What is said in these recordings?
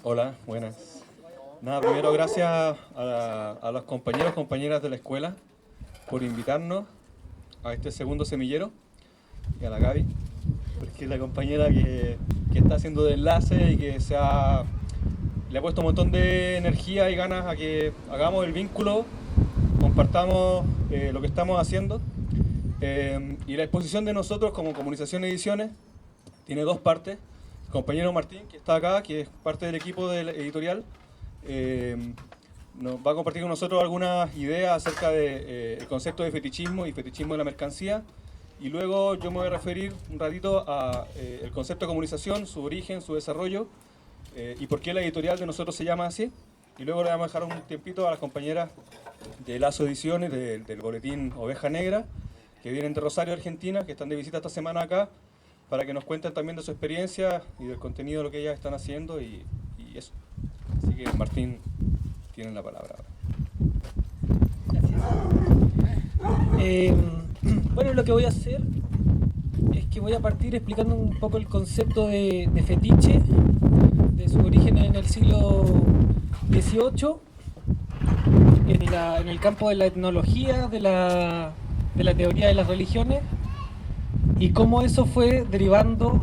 Hola, buenas. Nada, primero gracias a los compañeros, compañeras de la escuela por invitarnos a este segundo semillero y a la Gaby, porque es la compañera que está haciendo de enlace y que le ha puesto un montón de energía y ganas a que hagamos el vínculo, compartamos lo que estamos haciendo. Y la exposición de nosotros como Comunización Ediciones tiene dos partes. El compañero Martín, que está acá, que es parte del equipo de la editorial, nos va a compartir con nosotros algunas ideas acerca del concepto de fetichismo y fetichismo de la mercancía. Y luego yo me voy a referir un ratito a el concepto de comunicación, su origen, su desarrollo y por qué la editorial de nosotros se llama así. Y luego le vamos a dejar un tiempito a las compañeras de Lazo Ediciones, del boletín Oveja Negra, que vienen de Rosario, Argentina, que están de visita esta semana acá, para que nos cuenten también de su experiencia y del contenido de lo que ellas están haciendo y eso. Así que Martín, tienen la palabra ahora. Gracias. Bueno, lo que voy a hacer es que voy a partir explicando un poco el concepto de fetiche, de su origen en el siglo XVIII, en el campo de la etnología, de la teoría de las religiones, y cómo eso fue derivando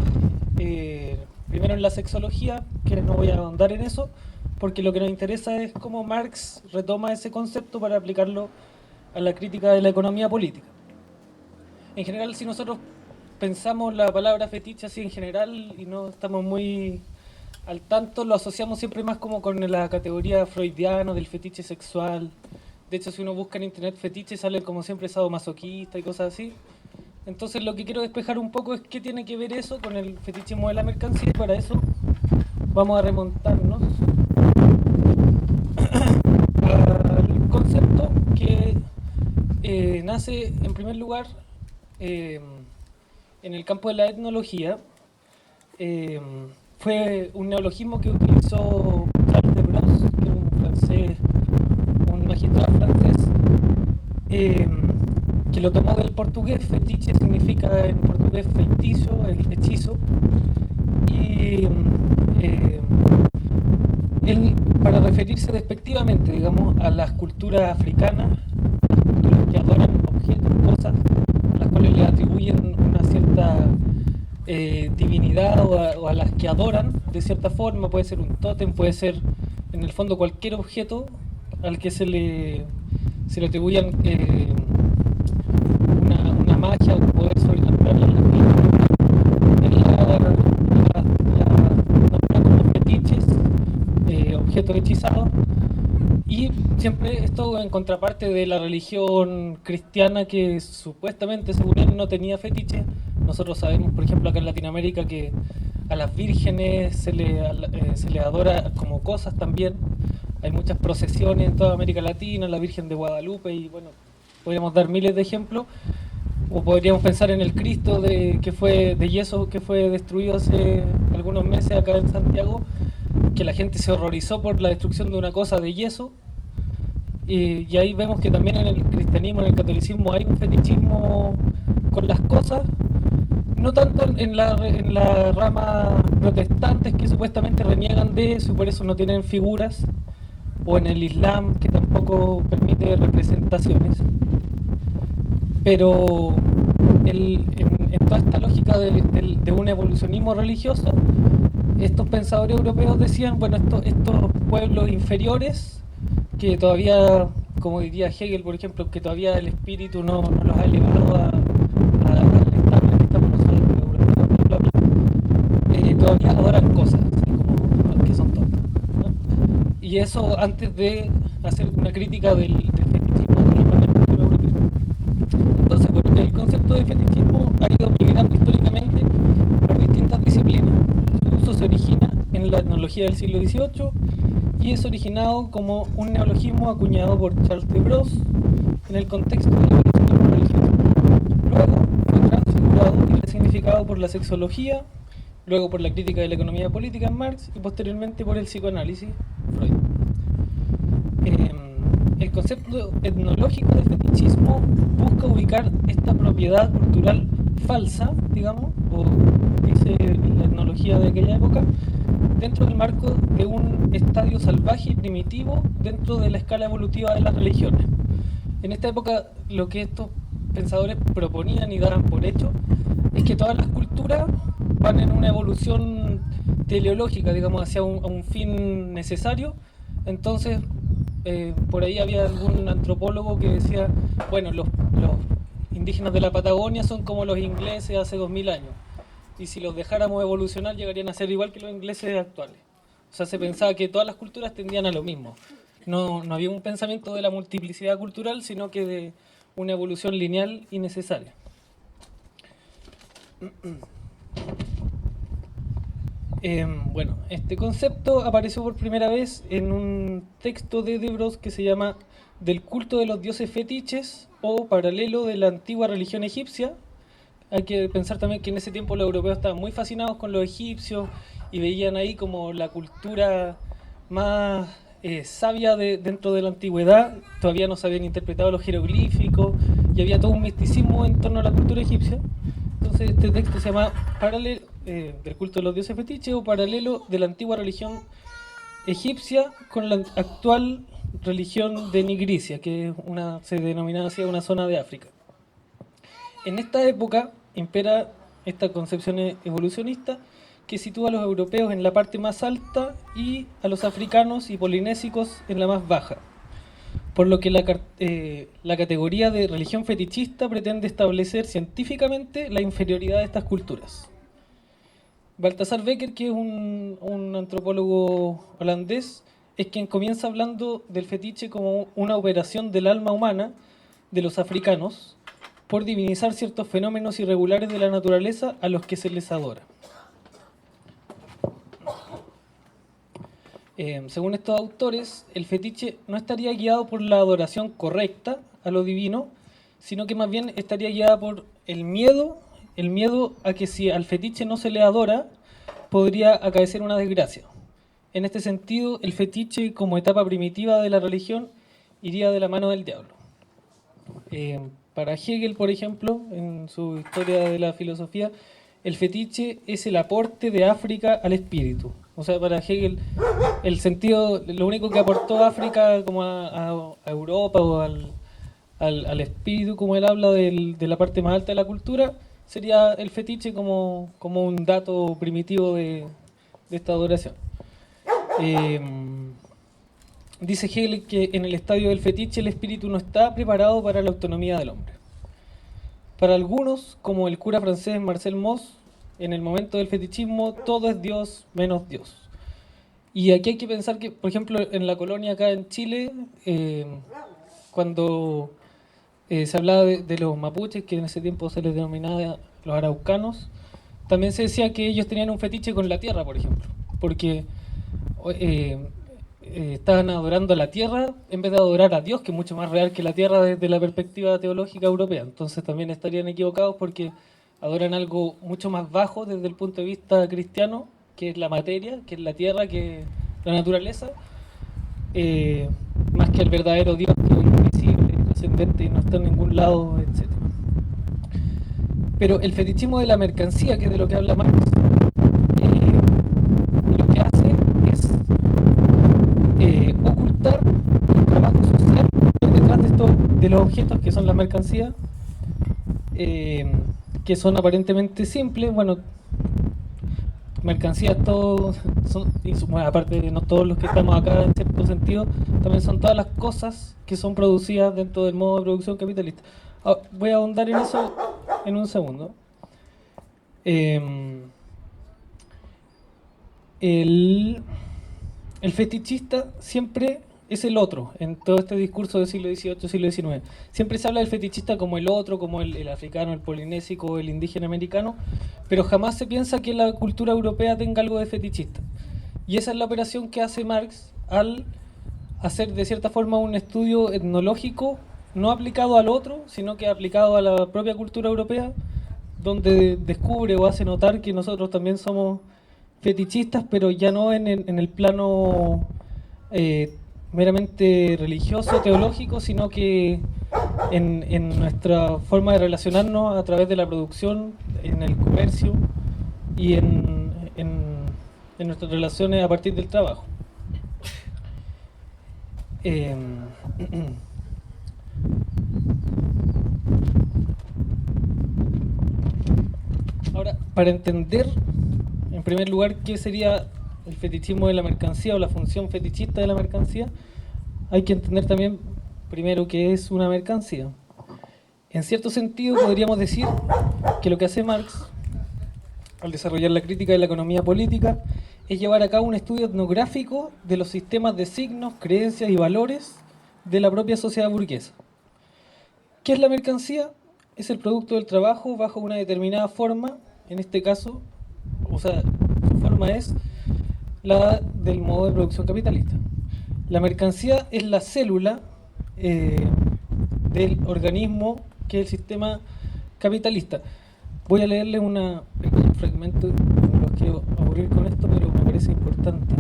primero en la sexología, que no voy a ahondar en eso, porque lo que nos interesa es cómo Marx retoma ese concepto para aplicarlo a la crítica de la economía política. En general, si nosotros pensamos la palabra fetiche así en general y no estamos muy al tanto, lo asociamos siempre más como con la categoría freudiana del fetiche sexual. De hecho, si uno busca en internet fetiche, sale como siempre sadomasoquista y cosas así. Entonces lo que quiero despejar un poco es qué tiene que ver eso con el fetichismo de la mercancía, y para eso vamos a remontarnos al concepto que nace en primer lugar en el campo de la etnología. Fue un neologismo que utilizó Charles de Bros, que era un francés, un magistrado francés, que lo tomó del portugués. Fetiche significa en portugués feitizo, el hechizo, y él, para referirse despectivamente, digamos, a las culturas africanas, las culturas que adoran objetos, cosas, a las cuales le atribuyen una cierta divinidad, o a las que adoran de cierta forma, puede ser un tótem, puede ser en el fondo cualquier objeto al que se le atribuyan una magia o un poder sobrenatural en la vida. Nombra como fetiches, objetos hechizados, y siempre esto en contraparte de la religión cristiana, que supuestamente, según él, no tenía fetiches. Nosotros sabemos, por ejemplo, acá en Latinoamérica, que a las vírgenes se le adora como cosas también. Hay muchas procesiones en toda América Latina, la Virgen de Guadalupe, y bueno, podríamos dar miles de ejemplos. O podríamos pensar en el Cristo que fue de yeso, que fue destruido hace algunos meses acá en Santiago, que la gente se horrorizó por la destrucción de una cosa de yeso. Y ahí vemos que también en el cristianismo, en el catolicismo, hay un fetichismo con las cosas, no tanto en la rama protestantes, que supuestamente reniegan de eso y por eso no tienen figuras, o en el Islam, que tampoco permite representaciones. Pero en toda esta lógica de un evolucionismo religioso, estos pensadores europeos decían, bueno, estos pueblos inferiores, que todavía, como diría Hegel, por ejemplo, que todavía el espíritu no los ha elevado al estado en el que estamos nosotros, los europeos, bla, bla, todavía adoran cosas, así como que son tontas, ¿no? Y eso antes de hacer una crítica del fetichismo de la cultura europea. Entonces, bueno, el concepto de fetichismo ha ido migrando históricamente por distintas disciplinas. Su uso se origina en la etnología del siglo XVIII y es originado como un neologismo acuñado por Charles de Bros en el contexto del evolucionismo religioso. Luego fue transfigurado y resignificado por la sexología, luego por la crítica de la economía política en Marx y posteriormente por el psicoanálisis Freud. El concepto etnológico de fetichismo busca ubicar esta propiedad cultural falsa, digamos, o dice la etnología de aquella época, dentro del marco de un estadio salvaje y primitivo dentro de la escala evolutiva de las religiones. En esta época, lo que estos pensadores proponían y daban por hecho es que todas las culturas van en una evolución teleológica, digamos, hacia un fin necesario. Entonces, por ahí había algún antropólogo que decía, bueno, los indígenas de la Patagonia son como los ingleses hace 2000 años, y si los dejáramos evolucionar llegarían a ser igual que los ingleses actuales. O sea, se pensaba que todas las culturas tendían a lo mismo. No había un pensamiento de la multiplicidad cultural, sino que de una evolución lineal y necesaria. Bueno, este concepto apareció por primera vez en un texto de Debros que se llama Del culto de los dioses fetiches, o paralelo de la antigua religión egipcia. Hay que pensar también que en ese tiempo los europeos estaban muy fascinados con los egipcios y veían ahí como la cultura más sabia dentro de la antigüedad. Todavía no se habían interpretado los jeroglíficos y había todo un misticismo en torno a la cultura egipcia. Entonces este texto se llama del culto de los dioses fetiches, o paralelo de la antigua religión egipcia con la actual religión de Nigricia, que se denominaba así una zona de África. En esta época impera esta concepción evolucionista que sitúa a los europeos en la parte más alta y a los africanos y polinésicos en la más baja, por lo que la categoría de religión fetichista pretende establecer científicamente la inferioridad de estas culturas. Baltasar Becker, que es un antropólogo holandés, es quien comienza hablando del fetiche como una operación del alma humana de los africanos por divinizar ciertos fenómenos irregulares de la naturaleza a los que se les adora. Según estos autores, el fetiche no estaría guiado por la adoración correcta a lo divino, sino que más bien estaría guiada por el miedo a que si al fetiche no se le adora, podría acaecer una desgracia. En este sentido, el fetiche como etapa primitiva de la religión iría de la mano del diablo. Para Hegel, por ejemplo, en su Historia de la Filosofía, el fetiche es el aporte de África al espíritu. O sea, para Hegel, lo único que aportó África como a Europa o al espíritu, como él habla de la parte más alta de la cultura, sería el fetiche como un dato primitivo de esta adoración. Dice Hegel que en el estadio del fetiche el espíritu no está preparado para la autonomía del hombre. Para algunos, como el cura francés Marcel Mauss, en el momento del fetichismo todo es Dios menos Dios. Y aquí hay que pensar que, por ejemplo, en la colonia acá en Chile, cuando se hablaba de los mapuches, que en ese tiempo se les denominaba los araucanos, también se decía que ellos tenían un fetiche con la tierra, por ejemplo, porque estaban adorando a la tierra en vez de adorar a Dios, que es mucho más real que la tierra desde la perspectiva teológica europea. Entonces también estarían equivocados porque adoran algo mucho más bajo desde el punto de vista cristiano, que es la materia, que es la tierra, que es la naturaleza, más que el verdadero Dios, que es invisible, trascendente y no está en ningún lado, etc. Pero el fetichismo de la mercancía, que es de lo que habla Marx, lo que hace es ocultar el trabajo social detrás de los objetos que son la mercancía, que son aparentemente simples. Bueno, mercancías todos son, bueno, aparte de no todos los que estamos acá en cierto sentido, también son todas las cosas que son producidas dentro del modo de producción capitalista. Voy a ahondar en eso en un segundo. El fetichista siempre es el otro, en todo este discurso del siglo XVIII, siglo XIX. Siempre se habla del fetichista como el otro, como el africano, el polinésico, el indígena americano, pero jamás se piensa que la cultura europea tenga algo de fetichista. Y esa es la operación que hace Marx al hacer de cierta forma un estudio etnológico, no aplicado al otro, sino que aplicado a la propia cultura europea, donde descubre o hace notar que nosotros también somos fetichistas, pero ya no en el plano meramente religioso, teológico, sino que en nuestra forma de relacionarnos a través de la producción, en el comercio y en en nuestras relaciones a partir del trabajo. Ahora, para entender, en primer lugar, qué sería el fetichismo de la mercancía o la función fetichista de la mercancía, hay que entender también, primero, qué es una mercancía. En cierto sentido, podríamos decir que lo que hace Marx, al desarrollar la crítica de la economía política, es llevar a cabo un estudio etnográfico de los sistemas de signos, creencias y valores de la propia sociedad burguesa. ¿Qué es la mercancía? Es el producto del trabajo bajo una determinada forma, en este caso, o sea, su forma es la del modo de producción capitalista. La mercancía es la célula del organismo que es el sistema capitalista. Voy a leerles un pequeño fragmento, no los quiero aburrir con esto, pero me parece importante.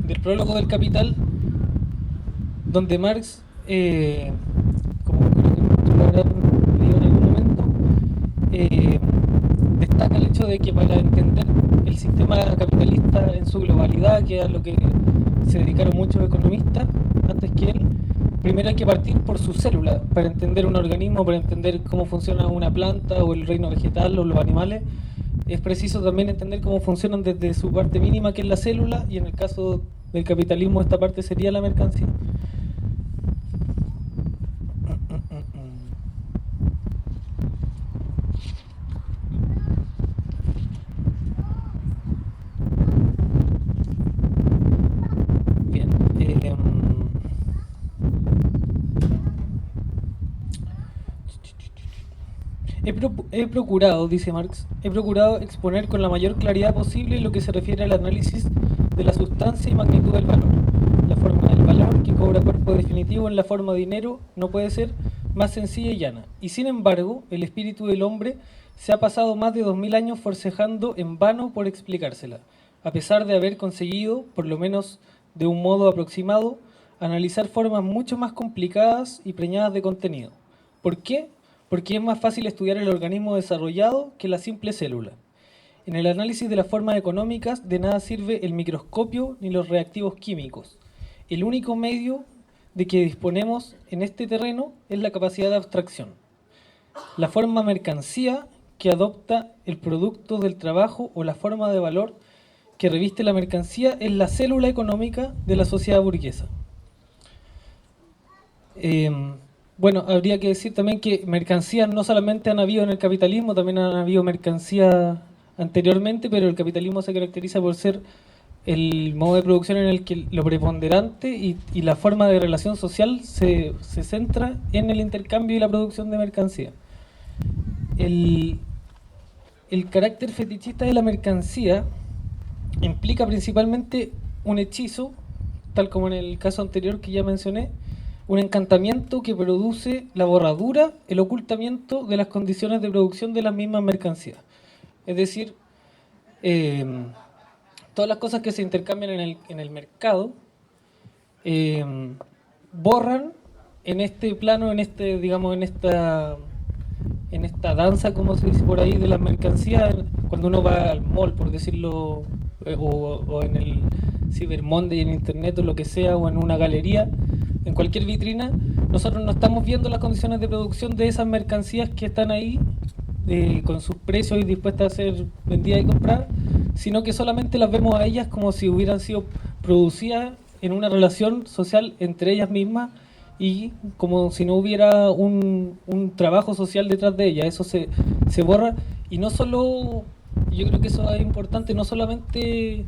Del prólogo del Capital, donde Marx, como creo que muchos lo habrán leído en algún momento, destaca el hecho de que para entender el sistema capitalista en su globalidad, que es a lo que se dedicaron muchos economistas antes que él, primero hay que partir por su célula, para entender un organismo, para entender cómo funciona una planta o el reino vegetal o los animales. Es preciso también entender cómo funcionan desde su parte mínima, que es la célula, y en el caso del capitalismo esta parte sería la mercancía. Bien, he procurado, dice Marx, exponer con la mayor claridad posible lo que se refiere al análisis de la sustancia y magnitud del valor. La forma del valor, que cobra cuerpo definitivo en la forma de dinero, no puede ser más sencilla y llana. Y sin embargo, el espíritu del hombre se ha pasado más de 2000 años forcejando en vano por explicársela, a pesar de haber conseguido, por lo menos de un modo aproximado, analizar formas mucho más complicadas y preñadas de contenido. ¿Por qué? Porque es más fácil estudiar el organismo desarrollado que la simple célula. En el análisis de las formas económicas de nada sirve el microscopio ni los reactivos químicos. El único medio de que disponemos en este terreno es la capacidad de abstracción. La forma mercancía que adopta el producto del trabajo o la forma de valor que reviste la mercancía es la célula económica de la sociedad burguesa. Bueno, habría que decir también que mercancías no solamente han habido en el capitalismo, también han habido mercancías anteriormente, pero el capitalismo se caracteriza por ser el modo de producción en el que lo preponderante y la forma de relación social se centra en el intercambio y la producción de mercancía. El carácter fetichista de la mercancía implica principalmente un hechizo, tal como en el caso anterior que ya mencioné, un encantamiento que produce la borradura, el ocultamiento de las condiciones de producción de las mismas mercancías. Es decir, todas las cosas que se intercambian en el mercado borran en este plano, digamos, en esta danza, como se dice por ahí, de las mercancías, cuando uno va al mall, por decirlo, o en el Cyber Monday, en internet o lo que sea, o en una galería, en cualquier vitrina, nosotros no estamos viendo las condiciones de producción de esas mercancías que están ahí con sus precios y dispuestas a ser vendidas y compradas, sino que solamente las vemos a ellas como si hubieran sido producidas en una relación social entre ellas mismas y como si no hubiera un trabajo social detrás de ellas. Eso se borra, y no solo, yo creo que eso es importante, no solamente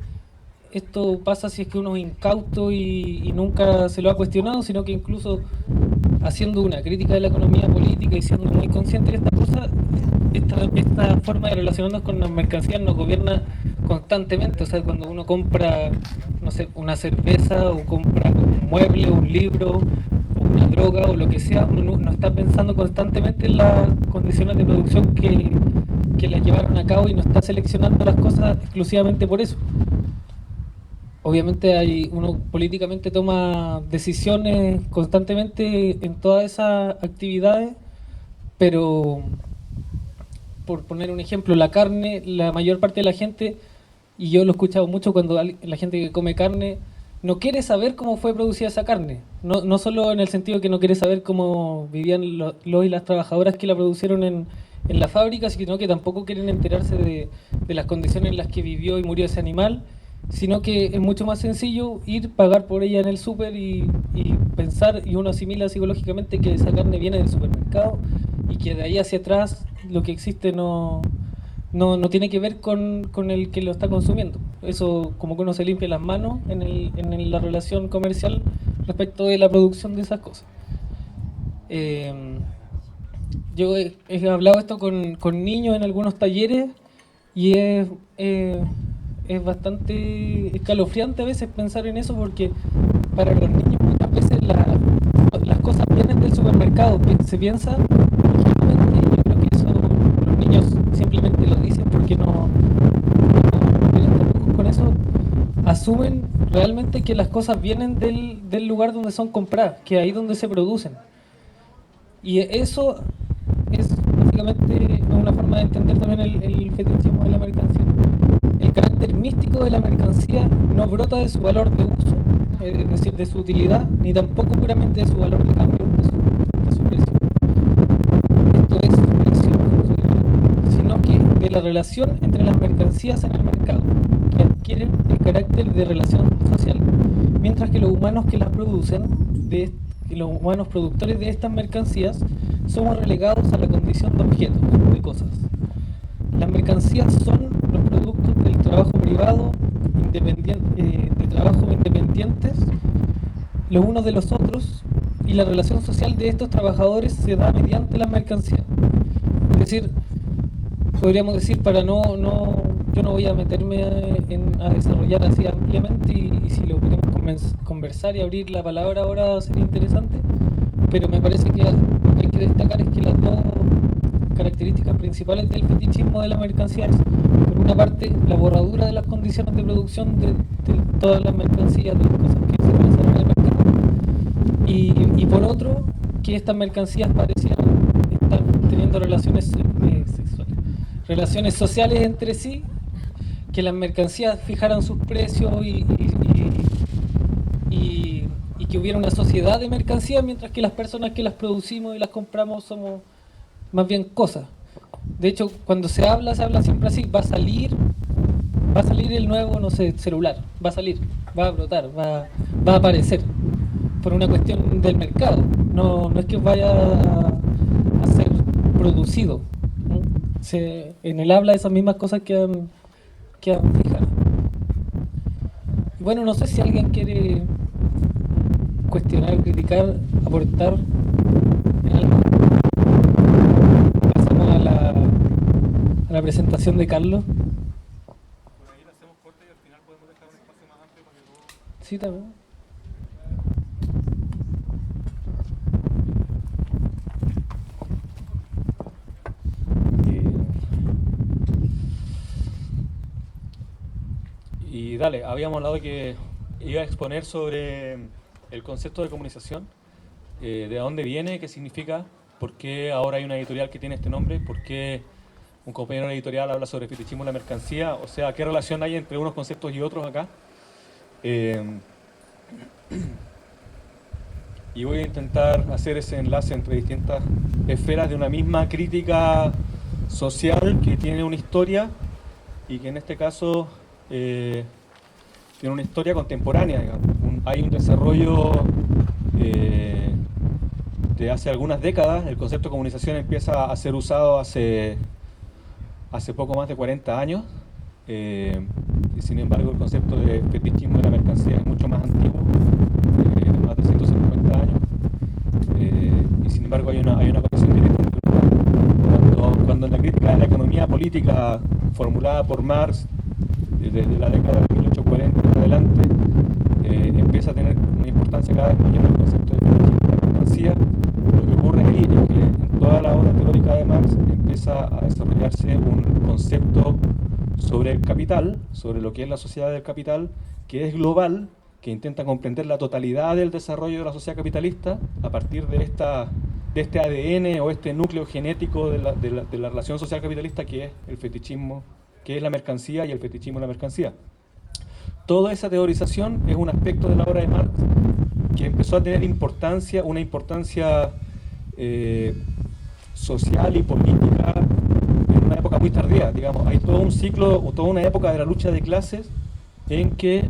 esto pasa si es que uno es incauto y nunca se lo ha cuestionado, sino que incluso haciendo una crítica de la economía política y siendo muy consciente de esta cosa, esta forma de relacionarnos con las mercancías nos gobierna constantemente. O sea, cuando uno compra, no sé, una cerveza o compra un mueble, un libro o una droga o lo que sea, uno no está pensando constantemente en las condiciones de producción que las llevaron a cabo y no está seleccionando las cosas exclusivamente por eso. Obviamente uno políticamente toma decisiones constantemente en todas esas actividades, pero por poner un ejemplo, la carne, la mayor parte de la gente Y yo lo he escuchado mucho cuando la gente que come carne no quiere saber cómo fue producida esa carne. No solo en el sentido que no quiere saber cómo vivían los y las trabajadoras que la producieron en la fábrica, sino que tampoco quieren enterarse de las condiciones en las que vivió y murió ese animal, sino que es mucho más sencillo ir, pagar por ella en el súper y pensar, y uno asimila psicológicamente que esa carne viene del supermercado y que de ahí hacia atrás lo que existe no tiene que ver con el que lo está consumiendo. Eso como que uno se limpia las manos en la relación comercial respecto de la producción de esas cosas. Yo he hablado esto con niños en algunos talleres y es bastante escalofriante a veces pensar en eso, porque para los niños muchas veces las cosas vienen del supermercado. Se piensa, ingenuamente, yo creo que eso los niños simplemente lo dicen porque no tienen tapujos con eso, asumen realmente que las cosas vienen del lugar donde son compradas, que ahí donde se producen. Y eso es básicamente una forma de entender también el fetichismo de la mercancía. El carácter místico de la mercancía no brota de su valor de uso, es decir, de su utilidad, ni tampoco puramente de su valor de cambio, de su precio. Esto es su precio, sino que de la relación entre las mercancías en el mercado, que adquieren el carácter de relación social, mientras que los humanos que las producen, los humanos productores de estas mercancías, somos relegados a la condición de objetos, de cosas. Las mercancías son los productos del trabajo privado, de trabajo independientes, los unos de los otros, y la relación social de estos trabajadores se da mediante las mercancías. Es decir, podríamos decir, yo no voy a meterme a desarrollar así ampliamente, y si lo queremos conversar y abrir la palabra ahora sería interesante, pero me parece que lo que hay que destacar es que las dos características principales del fetichismo de la mercancía es, por una parte, la borradura de las condiciones de producción de todas las mercancías, de las cosas que se realizan en el mercado, y por otro, que estas mercancías parecían estar teniendo relaciones sexuales, relaciones sociales entre sí, que las mercancías fijaran sus precios y que hubiera una sociedad de mercancías, mientras que las personas que las producimos y las compramos somos más bien cosas. De hecho, cuando se habla siempre así: va a salir el nuevo, no sé, celular, va a salir, va a brotar, va a aparecer, por una cuestión del mercado. No es que vaya a ser producido, ¿no? En el habla esas mismas cosas que han fijado. Y bueno, no sé si alguien quiere cuestionar, criticar, aportar en algo. Pasamos a la presentación de Carlos. Por ahí la hacemos corta y al final podemos dejar un espacio más amplio para que todos... Sí, también. Y dale, habíamos hablado que iba a exponer sobre el concepto de comunicación, de dónde viene, qué significa, por qué ahora hay una editorial que tiene este nombre, por qué un compañero editorial habla sobre fetichismo de la mercancía, o sea, qué relación hay entre unos conceptos y otros acá. Y voy a intentar hacer ese enlace entre distintas esferas de una misma crítica social que tiene una historia y que en este caso tiene una historia contemporánea, digamos. Hay un desarrollo de hace algunas décadas. El concepto de comunicación empieza a ser usado hace poco más de 40 años. Y sin embargo, el concepto de fetichismo de la mercancía es mucho más antiguo, más de 150 años. Y sin embargo, hay una conexión directa. Cuando en la crítica de la economía política formulada por Marx desde la década de 1840 en adelante, empieza a tener una importancia cada vez mayor el concepto de fetichismo de la mercancía, lo que ocurre ahí es que en toda la obra teórica de Marx empieza a desarrollarse un concepto sobre el capital, sobre lo que es la sociedad del capital, que es global, que intenta comprender la totalidad del desarrollo de la sociedad capitalista a partir de este ADN o este núcleo genético de la relación social capitalista que es el fetichismo qué es la mercancía y el fetichismo de la mercancía. Toda esa teorización es un aspecto de la obra de Marx que empezó a tener una importancia social y política en una época muy tardía. Digamos, hay todo un ciclo, o toda una época de la lucha de clases en que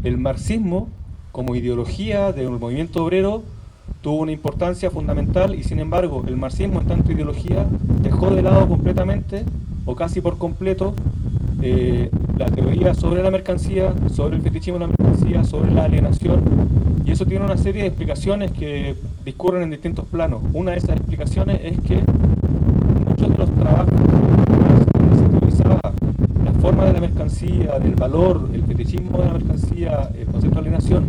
el marxismo, como ideología del movimiento obrero, tuvo una importancia fundamental y, sin embargo, el marxismo, en tanto ideología, dejó de lado completamente, o casi por completo, la teoría sobre la mercancía, sobre el fetichismo de la mercancía, sobre la alienación, y eso tiene una serie de explicaciones que discurren en distintos planos. Una de esas explicaciones es que muchos de los trabajos donde se teorizaba la forma de la mercancía, del valor, el fetichismo de la mercancía, el concepto de alienación,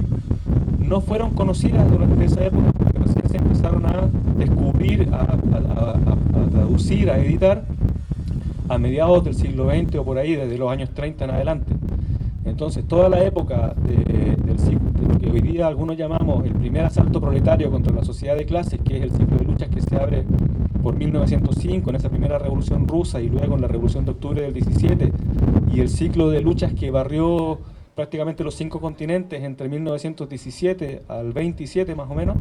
no fueron conocidas durante esa época, porque recién se empezaron a descubrir, a traducir, a editar a mediados del siglo XX o por ahí, desde los años 30 en adelante. Entonces, toda la época de lo que hoy día algunos llamamos el primer asalto proletario contra la sociedad de clases, que es el ciclo de luchas que se abre por 1905, en esa primera revolución rusa, y luego en la revolución de octubre del 17, y el ciclo de luchas que barrió prácticamente los 5 continentes entre 1917 al 27 más o menos.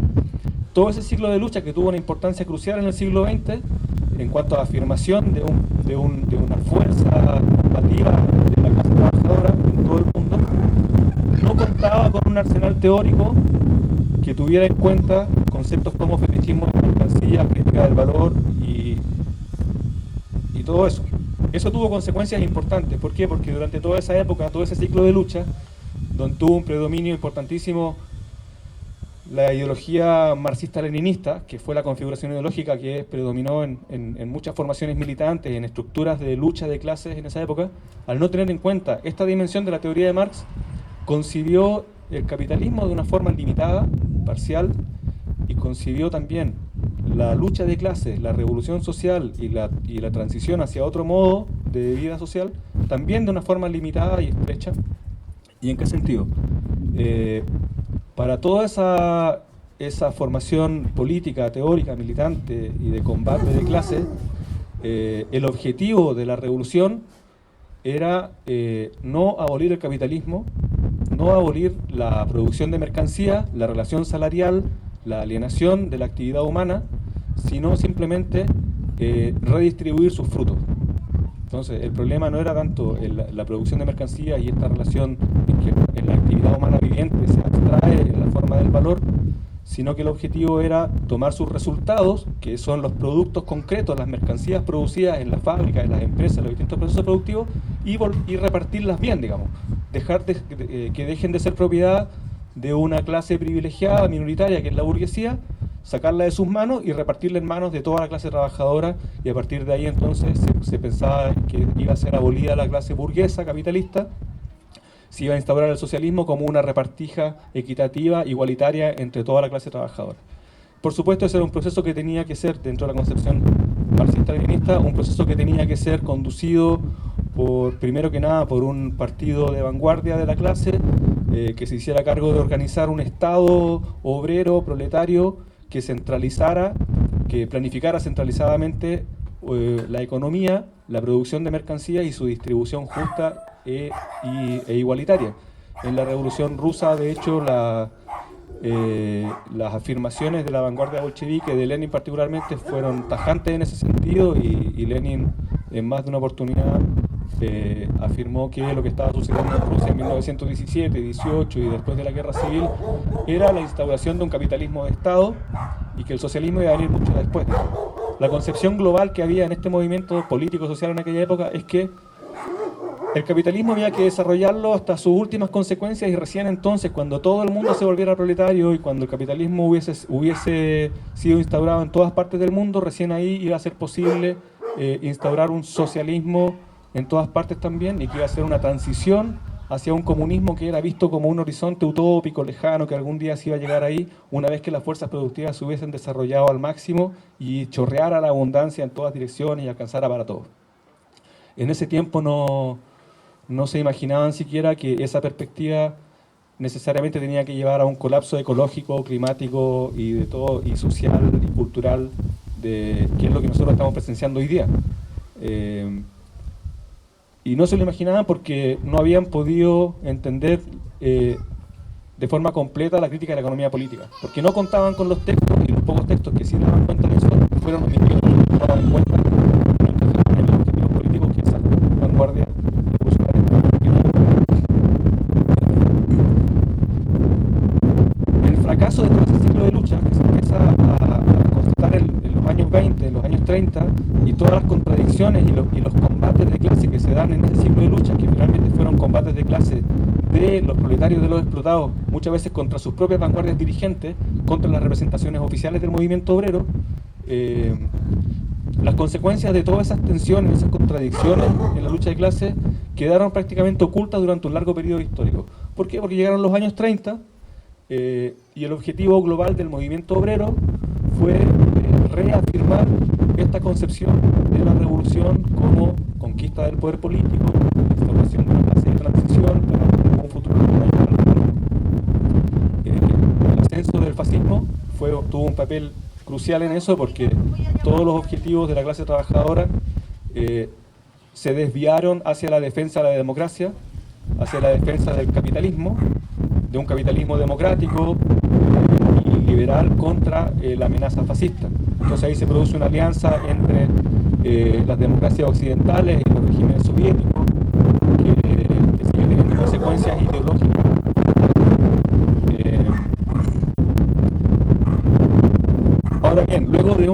Todo ese ciclo de lucha que tuvo una importancia crucial en el siglo XX en cuanto a afirmación de una fuerza combativa de la clase trabajadora en todo el mundo, no contaba con un arsenal teórico que tuviera en cuenta conceptos como fetichismo de mercancía, crítica del valor y todo eso. Eso tuvo consecuencias importantes. ¿Por qué? Porque durante toda esa época, todo ese ciclo de lucha, donde tuvo un predominio importantísimo la ideología marxista-leninista, que fue la configuración ideológica que predominó en muchas formaciones militantes, en estructuras de lucha de clases en esa época, al no tener en cuenta esta dimensión de la teoría de Marx, concibió el capitalismo de una forma limitada, parcial, y concibió también la lucha de clases, la revolución social y la transición hacia otro modo de vida social, también de una forma limitada y estrecha. ¿Y en qué sentido? Para toda esa formación política, teórica, militante y de combate de clases, el objetivo de la revolución era no abolir el capitalismo, no abolir la producción de mercancía, la relación salarial, la alienación de la actividad humana, sino simplemente redistribuir sus frutos. Entonces, el problema no era tanto la producción de mercancía y esta relación en que en la actividad humana viviente se abstrae en la forma del valor, sino que el objetivo era tomar sus resultados, que son los productos concretos, las mercancías producidas en las fábricas, en las empresas, en los distintos procesos productivos, y repartirlas bien, digamos. Dejar que dejen de ser propiedad de una clase privilegiada, minoritaria, que es la burguesía, sacarla de sus manos y repartirla en manos de toda la clase trabajadora, y a partir de ahí entonces se pensaba que iba a ser abolida la clase burguesa capitalista, se iba a instaurar el socialismo como una repartija equitativa, igualitaria entre toda la clase trabajadora. Por supuesto, ese era un proceso que tenía que ser, dentro de la concepción marxista-leninista, un proceso que tenía que ser conducido primero que nada por un partido de vanguardia de la clase, que se hiciera cargo de organizar un Estado obrero, proletario, que centralizara, que planificara centralizadamente la economía, la producción de mercancías y su distribución justa e igualitaria. En la Revolución Rusa, de hecho, las afirmaciones de la vanguardia bolchevique, de Lenin particularmente, fueron tajantes en ese sentido, y Lenin en más de una oportunidad afirmó que lo que estaba sucediendo en Rusia en 1917, 18 y después de la guerra civil era la instauración de un capitalismo de Estado, y que el socialismo iba a venir mucho después. La concepción global que había en este movimiento político-social en aquella época es que el capitalismo había que desarrollarlo hasta sus últimas consecuencias, y recién entonces, cuando todo el mundo se volviera proletario y cuando el capitalismo hubiese sido instaurado en todas partes del mundo, recién ahí iba a ser posible instaurar un socialismo en todas partes también, y que iba a ser una transición hacia un comunismo que era visto como un horizonte utópico, lejano, que algún día se iba a llegar ahí, una vez que las fuerzas productivas se hubiesen desarrollado al máximo y chorreara la abundancia en todas direcciones y alcanzara para todos. En ese tiempo no se imaginaban siquiera que esa perspectiva necesariamente tenía que llevar a un colapso ecológico, climático y de todo, y social y cultural, que es lo que nosotros estamos presenciando hoy día. y no se lo imaginaban porque no habían podido entender de forma completa la crítica de la economía política, porque no contaban con los textos, y los pocos textos que sí daban cuenta de eso fueron omitidos, no daban en cuenta en los objetivos políticos que esa vanguardia revolucionaria quería. El fracaso de todo ese ciclo de lucha que se empieza a constatar en los años 20, en los años 30, y todas las contradicciones y los combates de clase que se dan en ese ciclo de lucha, que finalmente fueron combates de clase de los proletarios de los explotados, muchas veces contra sus propias vanguardias dirigentes, contra las representaciones oficiales del movimiento obrero. Las consecuencias de todas esas tensiones, esas contradicciones en la lucha de clases quedaron prácticamente ocultas durante un largo periodo histórico. ¿Por qué? Porque llegaron los años 30 y el objetivo global del movimiento obrero fue reafirmar esta concepción de la revolución como conquista del poder político, instauración de una clase de transición para un futuro el ascenso del fascismo tuvo un papel crucial en eso, porque todos los objetivos de la clase trabajadora se desviaron hacia la defensa de la democracia, hacia la defensa del capitalismo, de un capitalismo democrático y liberal contra la amenaza fascista. Entonces ahí se produce una alianza entre las democracias occidentales y los regímenes soviéticos que siguen teniendo consecuencias ideológicas. Ahora bien, luego de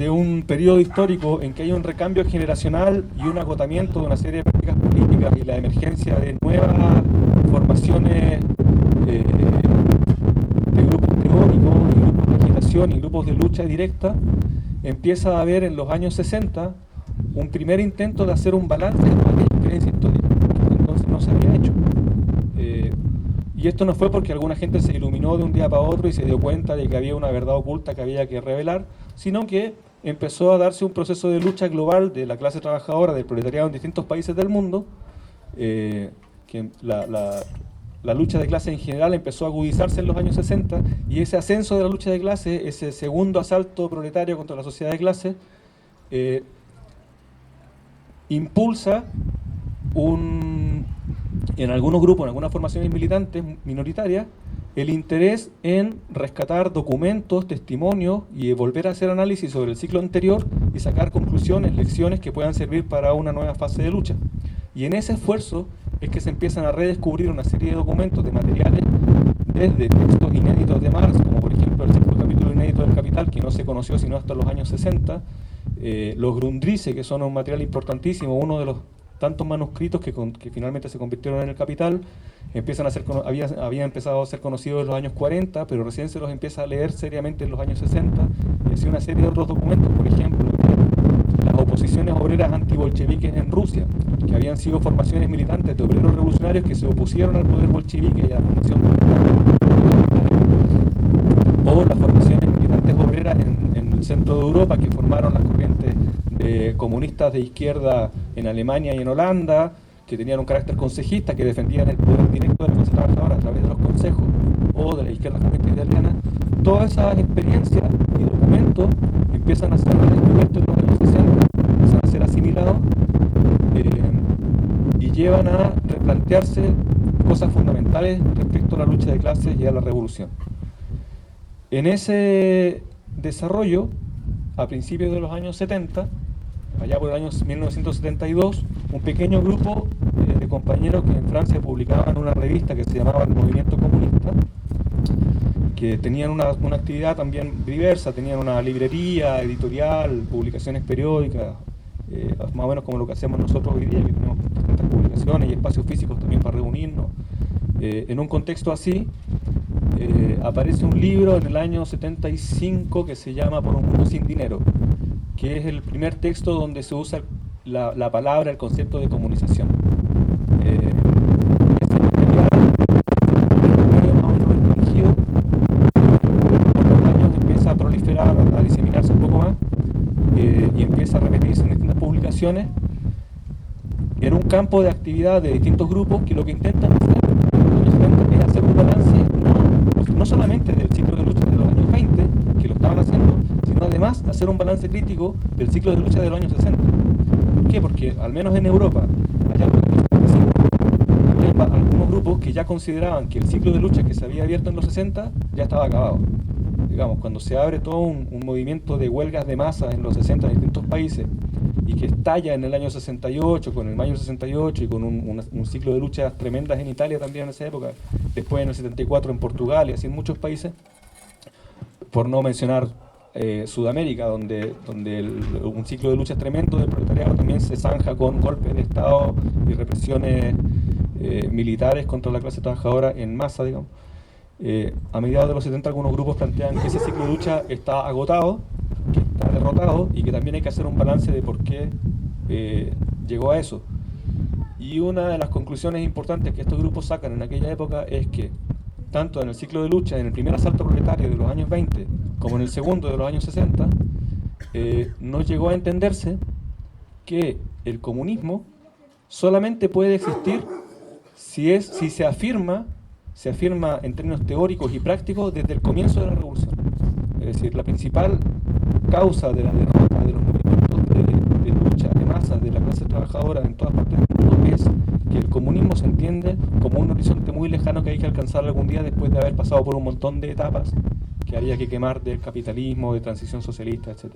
un periodo histórico en que hay un recambio generacional y un agotamiento de una serie de prácticas políticas y la emergencia de nuevas formaciones de grupos teóricos, y grupos de agitación y grupos de lucha directa, empieza a haber en los años 60 un primer intento de hacer un balance de toda aquella experiencia histórica que entonces no se había hecho. Y esto no fue porque alguna gente se iluminó de un día para otro y se dio cuenta de que había una verdad oculta que había que revelar, sino que empezó a darse un proceso de lucha global de la clase trabajadora, del proletariado en distintos países del mundo, que la lucha de clase en general empezó a agudizarse en los años 60, y ese ascenso de la lucha de clase, ese segundo asalto proletario contra la sociedad de clase, impulsa en algunos grupos, en algunas formaciones militantes minoritarias, el interés en rescatar documentos, testimonios y volver a hacer análisis sobre el ciclo anterior y sacar conclusiones, lecciones que puedan servir para una nueva fase de lucha. Y en ese esfuerzo es que se empiezan a redescubrir una serie de documentos, de materiales, desde textos inéditos de Marx, como por ejemplo el sexto capítulo inédito del Capital, que no se conoció sino hasta los años 60, los Grundrisse, que son un material importantísimo, uno de los tantos manuscritos que finalmente se convirtieron en el Capital, habían empezado a ser conocidos en los años 40, pero recién se los empieza a leer seriamente en los años 60, y así una serie de otros documentos, por ejemplo, las oposiciones obreras antibolcheviques en Rusia, que habían sido formaciones militantes de obreros revolucionarios que se opusieron al poder bolchevique y a la formación o las formaciones militantes obreras en el centro de Europa, que formaron las corrientes de comunistas de izquierda en Alemania y en Holanda, que tenían un carácter consejista, que defendían el poder directo de la clase trabajadora a través de los consejos o de la izquierda comunista italiana. Todas esas experiencias y documentos empiezan a ser redescubiertos en los años 60, empiezan a ser asimilados y llevan a replantearse cosas fundamentales respecto a la lucha de clases y a la revolución. En ese desarrollo, a principios de los años 70, allá por el año 1972, un pequeño grupo de compañeros que en Francia publicaban una revista que se llamaba El Movimiento Comunista, que tenían una actividad también diversa, tenían una librería editorial, publicaciones periódicas, más o menos como lo que hacemos nosotros hoy día, que tenemos distintas publicaciones y espacios físicos también para reunirnos. En un contexto así, aparece un libro en el año 75 que se llama Por un mundo sin dinero, que es el primer texto donde se usa la palabra, el concepto de comunización. Ese material, más o menos restringido, por los años empieza a proliferar, a diseminarse un poco más, y empieza a repetirse en distintas publicaciones, en un campo de actividad de distintos grupos que lo que intentan hacer es hacer un balance no solamente del ciclo de lucha de los años 20, que lo estaban haciendo, sino además hacer un balance crítico del ciclo de lucha de los años 60. qué? Porque al menos en Europa, allá en había algunos grupos que ya consideraban que el ciclo de lucha que se había abierto en los 60 ya estaba acabado. Digamos, cuando se abre todo un movimiento de huelgas de masa en los 60 en distintos países y que estalla en el año 68, con el mayo 68 y con un ciclo de luchas tremendas en Italia también en esa época, después en el 74 en Portugal y así en muchos países, por no mencionar Sudamérica, donde un ciclo de luchas tremendo del proletariado también se zanja con golpes de Estado y represiones militares contra la clase trabajadora en masa, digamos. A mediados de los 70 algunos grupos plantean que ese ciclo de lucha está agotado, que está derrotado y que también hay que hacer un balance de por qué llegó a eso. Y una de las conclusiones importantes que estos grupos sacan en aquella época es que tanto en el ciclo de lucha, en el primer asalto proletario de los años 20, como en el segundo de los años 60, no llegó a entenderse que el comunismo solamente puede existir si se afirma en términos teóricos y prácticos desde el comienzo de la revolución. Es decir, la principal causa de la derrota de los movimientos de lucha de masas de la clase trabajadora en todas partes del mundo es que el comunismo se entiende como un horizonte muy lejano que hay que alcanzar algún día después de haber pasado por un montón de etapas que habría que quemar del capitalismo, de transición socialista, etc.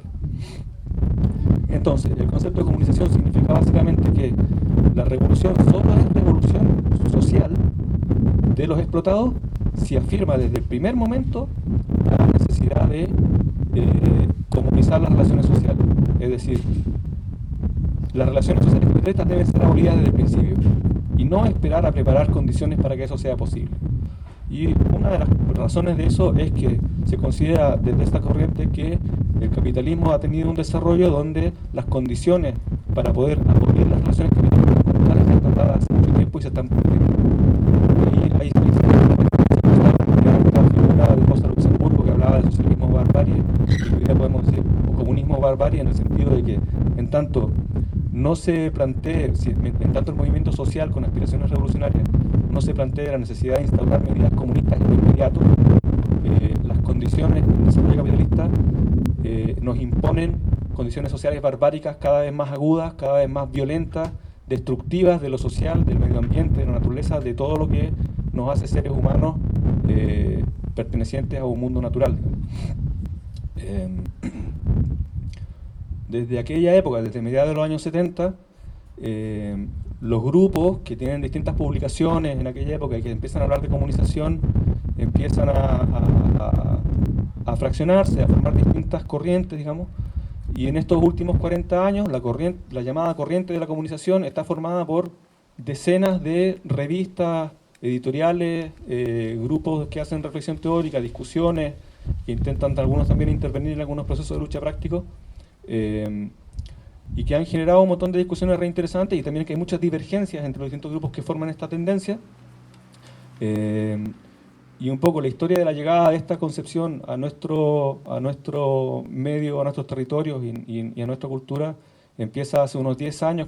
Entonces, el concepto de comunización significa básicamente que la revolución solo es revolución social de los explotados si afirma desde el primer momento la necesidad de comunizar las relaciones sociales. Es decir, las relaciones sociales concretas deben ser abolidas desde el principio y no esperar a preparar condiciones para que eso sea posible. Y una de las razones de eso es que se considera desde esta corriente que el capitalismo ha tenido un desarrollo donde las condiciones para poder abolir las relaciones capitalistas están dadas hace mucho tiempo y se están cumpliendo. Y ahí esta figura de Rosa Luxemburgo que hablaba de socialismo barbarie, y hoy día podemos decir comunismo barbarie en el sentido de que en tanto no se plantee, en tanto el movimiento social con aspiraciones revolucionarias no se plantea la necesidad de instaurar medidas comunistas de inmediato, las condiciones del desarrollo capitalista nos imponen condiciones sociales barbáricas cada vez más agudas, cada vez más violentas, destructivas de lo social, del medio ambiente, de la naturaleza, de todo lo que nos hace seres humanos pertenecientes a un mundo natural. Desde aquella época, desde mediados de los años 70, los grupos que tienen distintas publicaciones en aquella época y que empiezan a hablar de comunización, empiezan a fraccionarse, a formar distintas corrientes, digamos, y en estos últimos 40 años la llamada corriente de la comunización está formada por decenas de revistas, editoriales, grupos que hacen reflexión teórica, discusiones, que intentan algunos también intervenir en algunos procesos de lucha prácticos, y que han generado un montón de discusiones reinteresantes y también que hay muchas divergencias entre los distintos grupos que forman esta tendencia. Y un poco la historia de la llegada de esta concepción a nuestro medio, a nuestros territorios y a nuestra cultura empieza hace unos 10 años,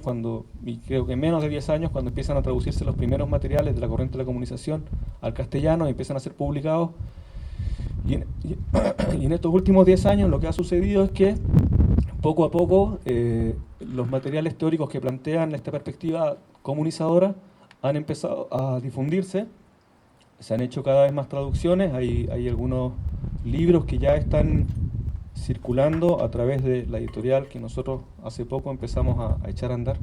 y creo que menos de 10 años, cuando empiezan a traducirse los primeros materiales de la corriente de la comunización al castellano y empiezan a ser publicados. Y en estos últimos 10 años lo que ha sucedido es que poco a poco los materiales teóricos que plantean esta perspectiva comunizadora han empezado a difundirse, se han hecho cada vez más traducciones, hay algunos libros que ya están circulando a través de la editorial que nosotros hace poco empezamos a echar a andar.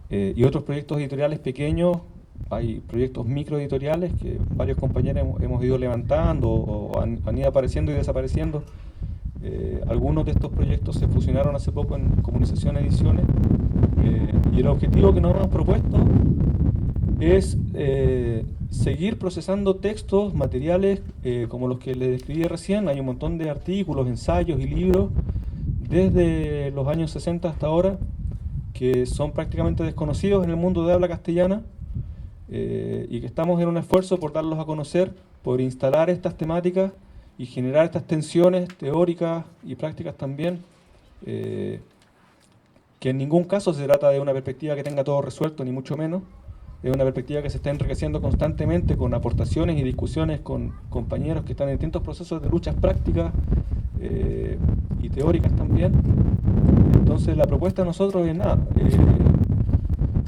Y otros proyectos editoriales pequeños, hay proyectos microeditoriales que varios compañeros hemos ido levantando o han ido apareciendo y desapareciendo. Algunos de estos proyectos se fusionaron hace poco en Comunización Ediciones, y el objetivo que nos hemos propuesto es seguir procesando textos, materiales como los que les describí recién. Hay un montón de artículos, ensayos y libros desde los años 60 hasta ahora que son prácticamente desconocidos en el mundo de habla castellana, y que estamos en un esfuerzo por darlos a conocer, por instalar estas temáticas y generar estas tensiones teóricas y prácticas también, que en ningún caso se trata de una perspectiva que tenga todo resuelto, ni mucho menos. Es una perspectiva que se está enriqueciendo constantemente con aportaciones y discusiones con compañeros que están en distintos procesos de luchas prácticas y teóricas también. Entonces la propuesta de nosotros es nada,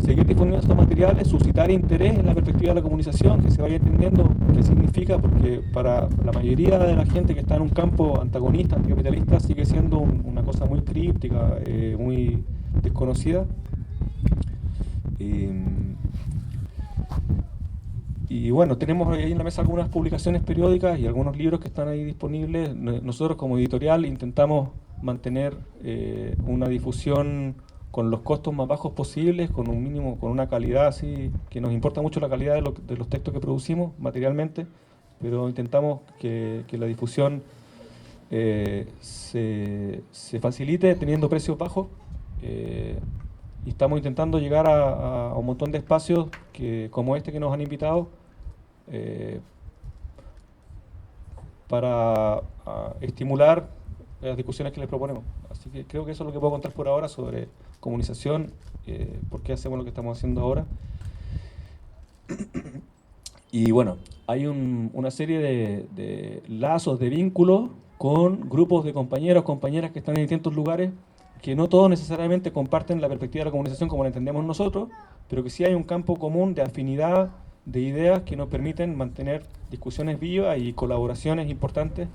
seguir difundiendo estos materiales, suscitar interés en la perspectiva de la comunicación, que se vaya entendiendo qué significa, porque para la mayoría de la gente que está en un campo antagonista, anticapitalista, sigue siendo una cosa muy críptica, muy desconocida. Y bueno, tenemos ahí en la mesa algunas publicaciones periódicas y algunos libros que están ahí disponibles. Nosotros como editorial intentamos mantener una difusión con los costos más bajos posibles, con un mínimo, con una calidad así, que nos importa mucho la calidad de los textos que producimos materialmente, pero intentamos que la difusión se facilite teniendo precios bajos. Y estamos intentando llegar a un montón de espacios como este que nos han invitado para estimular las discusiones que les proponemos. Así que creo que eso es lo que puedo contar por ahora sobre comunicación, por qué hacemos lo que estamos haciendo ahora. Y bueno, hay una serie de lazos, de vínculos con grupos de compañeros, compañeras que están en distintos lugares, que no todos necesariamente comparten la perspectiva de la comunicación como la entendemos nosotros, pero que sí hay un campo común de afinidad, de ideas que nos permiten mantener discusiones vivas y colaboraciones importantes.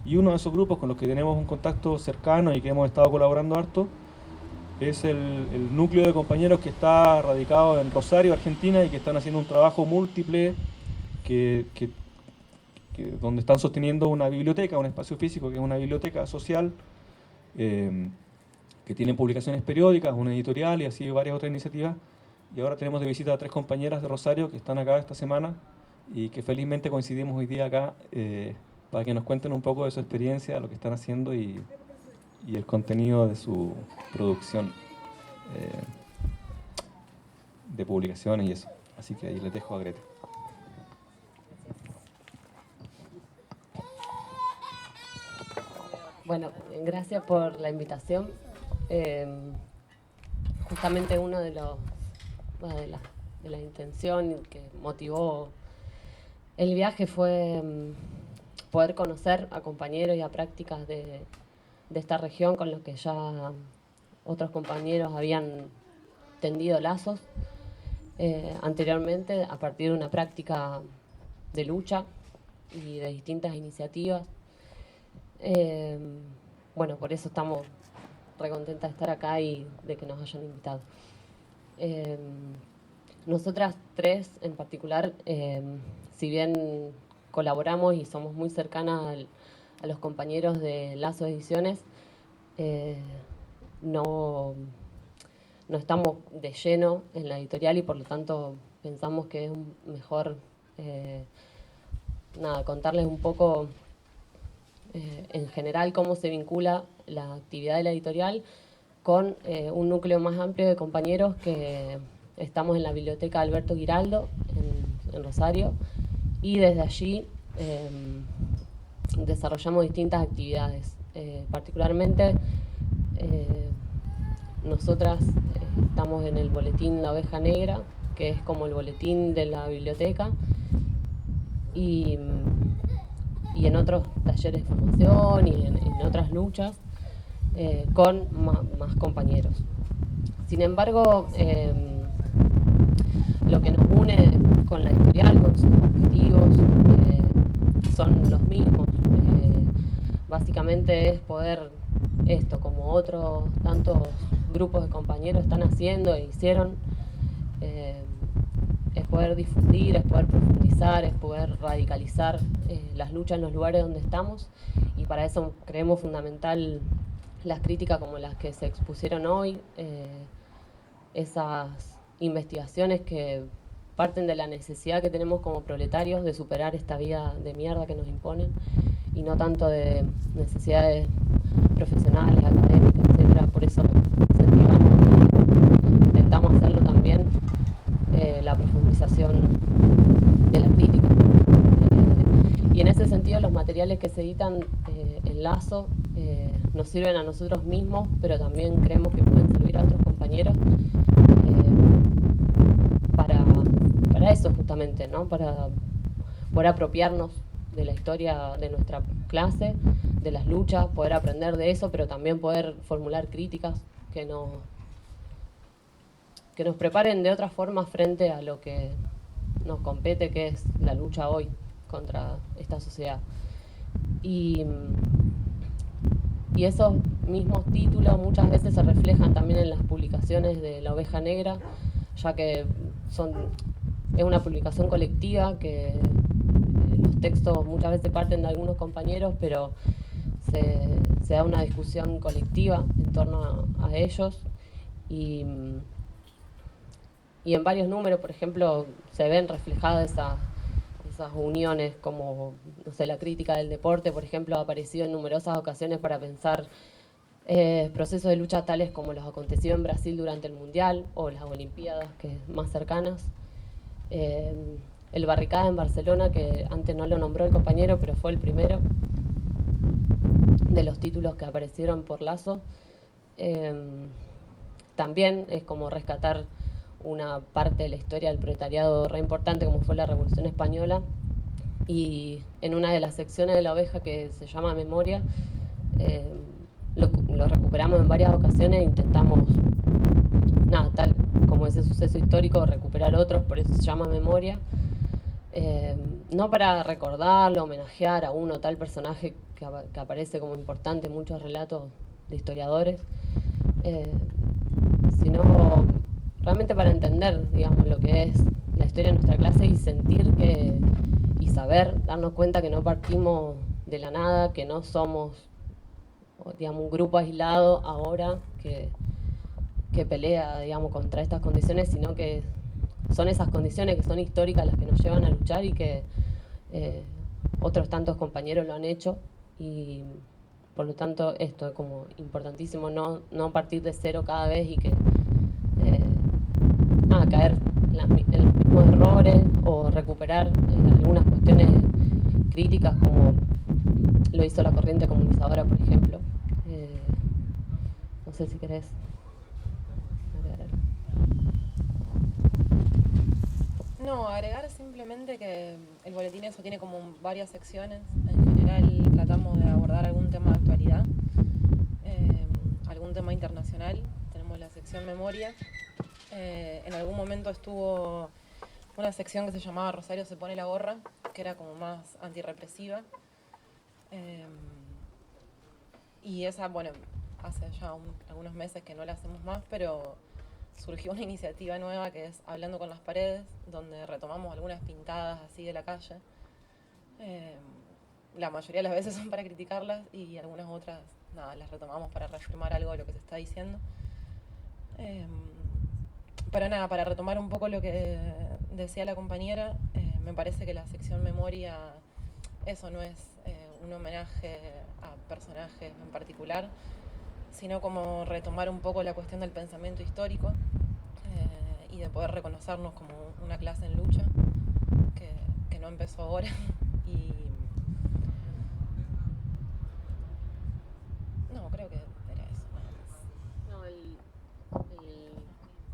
Y uno de esos grupos con los que tenemos un contacto cercano y que hemos estado colaborando harto es el núcleo de compañeros que está radicado en Rosario, Argentina, y que están haciendo un trabajo múltiple donde están sosteniendo una biblioteca, un espacio físico que es una biblioteca social, que tienen publicaciones periódicas, una editorial y así varias otras iniciativas. Y ahora tenemos de visita a 3 compañeras de Rosario que están acá esta semana y que felizmente coincidimos hoy día acá para que nos cuenten un poco de su experiencia, lo que están haciendo y el contenido de su producción de publicaciones y eso. Así que ahí les dejo a Greta. Bueno, gracias por la invitación. Justamente uno de la intención que motivó el viaje fue poder conocer a compañeros y a prácticas de esta región con los que ya otros compañeros habían tendido lazos anteriormente a partir de una práctica de lucha y de distintas iniciativas. Bueno, por eso estamos recontentas de estar acá y de que nos hayan invitado. Nosotras 3 en particular, si bien colaboramos y somos muy cercanas a los compañeros de Lazo Ediciones, no estamos de lleno en la editorial y por lo tanto pensamos que es mejor contarles un poco en general cómo se vincula la actividad de la editorial con un núcleo más amplio de compañeros que estamos en la Biblioteca Alberto Giraldo en Rosario, y desde allí desarrollamos distintas actividades. Particularmente nosotras estamos en el boletín La Oveja Negra, que es como el boletín de la biblioteca, y en otros talleres de formación y en otras luchas con más compañeros. Sin embargo, lo que nos une con la editorial, con sus objetivos, son los mismos. Básicamente es poder esto, como otros tantos grupos de compañeros están haciendo e hicieron, es poder difundir, es poder profundizar, es poder radicalizar las luchas en los lugares donde estamos, y para eso creemos fundamental las críticas como las que se expusieron hoy, esas investigaciones que parten de la necesidad que tenemos como proletarios de superar esta vida de mierda que nos imponen, y no tanto de necesidades profesionales, académicas, etcétera. Por eso incentivamos y intentamos hacerlo también la profundización de la crítica. Y en ese sentido los materiales que se editan en Lazo nos sirven a nosotros mismos, pero también creemos que pueden servir a otros compañeros para eso justamente, ¿no? Para poder apropiarnos de la historia de nuestra clase, de las luchas, poder aprender de eso, pero también poder formular críticas que nos preparen de otra forma frente a lo que nos compete, que es la lucha hoy contra esta sociedad. Y esos mismos títulos muchas veces se reflejan también en las publicaciones de La Oveja Negra, ya que es una publicación colectiva que los textos muchas veces parten de algunos compañeros, pero se da una discusión colectiva en torno a ellos. Y en varios números, por ejemplo, se ven reflejadas esas uniones, como, no sé, la crítica del deporte, por ejemplo, ha aparecido en numerosas ocasiones para pensar procesos de lucha tales como los acontecidos en Brasil durante el Mundial o las Olimpiadas, que más cercanas. El Barricada en Barcelona, que antes no lo nombró el compañero, pero fue el primero de los títulos que aparecieron por Lazo. También es como rescatar una parte de la historia del proletariado re importante, como fue la Revolución Española, y en una de las secciones de La Oveja, que se llama Memoria, lo recuperamos en varias ocasiones e intentamos, nada, tal como ese suceso histórico, recuperar otros, por eso se llama Memoria, no para recordarlo, homenajear a uno tal personaje que aparece como importante en muchos relatos de historiadores, sino realmente para entender, digamos, lo que es la historia de nuestra clase y sentir y saber, darnos cuenta que no partimos de la nada, que no somos, digamos, un grupo aislado ahora que pelea, digamos, contra estas condiciones, sino que son esas condiciones que son históricas las que nos llevan a luchar y que otros tantos compañeros lo han hecho, y por lo tanto esto es como importantísimo, no partir de cero cada vez y que caer en los mismos errores o recuperar algunas cuestiones críticas como lo hizo la corriente comunizadora, por ejemplo. No sé si querés agregar. No, agregar simplemente que el boletín eso tiene como varias secciones. En general tratamos de abordar algún tema de actualidad, algún tema internacional. Tenemos la sección Memoria. En algún momento estuvo una sección que se llamaba Rosario se pone la gorra, que era como más antirrepresiva. Y esa, bueno, hace ya algunos meses que no la hacemos más, pero surgió una iniciativa nueva que es Hablando con las Paredes, donde retomamos algunas pintadas así de la calle. La mayoría de las veces son para criticarlas y algunas otras, nada, las retomamos para reafirmar algo de lo que se está diciendo. Pero nada, para retomar un poco lo que decía la compañera, me parece que la sección Memoria, eso no es un homenaje a personajes en particular, sino como retomar un poco la cuestión del pensamiento histórico y de poder reconocernos como una clase en lucha que no empezó ahora. Y no, creo que era eso nada más. No, el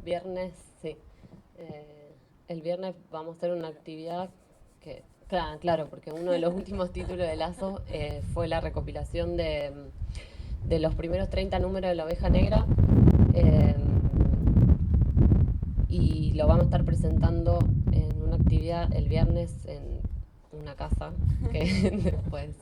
viernes, sí. El viernes vamos a hacer una actividad que, claro, porque uno de los últimos títulos de Lazo fue la recopilación de los primeros 30 números de La Oveja Negra, y lo vamos a estar presentando en una actividad el viernes en una casa que después...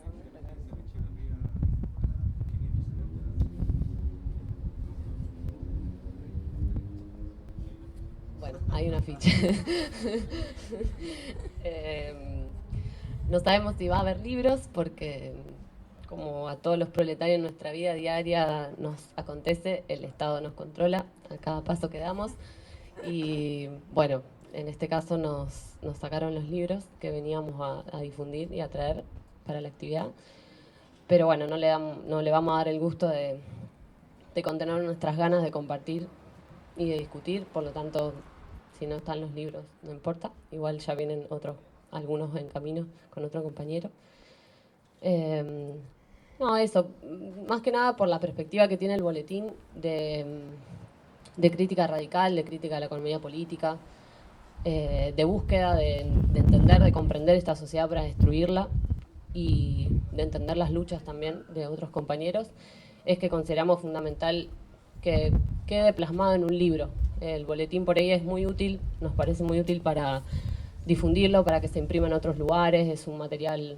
Bueno, hay una ficha. No sabemos si va a haber libros porque, como a todos los proletarios en nuestra vida diaria nos acontece, el Estado nos controla a cada paso que damos. Y bueno, en este caso nos sacaron los libros que veníamos a difundir y a traer para la actividad. Pero bueno, no le vamos a dar el gusto de contener nuestras ganas de compartir y de discutir, por lo tanto, si no están los libros, no importa, igual ya vienen algunos en camino con otro compañero. No, eso, más que nada por la perspectiva que tiene el boletín de crítica radical, de crítica a la economía política, de búsqueda de entender, de comprender esta sociedad para destruirla y de entender las luchas también de otros compañeros, es que consideramos fundamental que quede plasmado en un libro. El boletín por ahí es muy útil, nos parece muy útil para difundirlo, para que se imprima en otros lugares. Es un material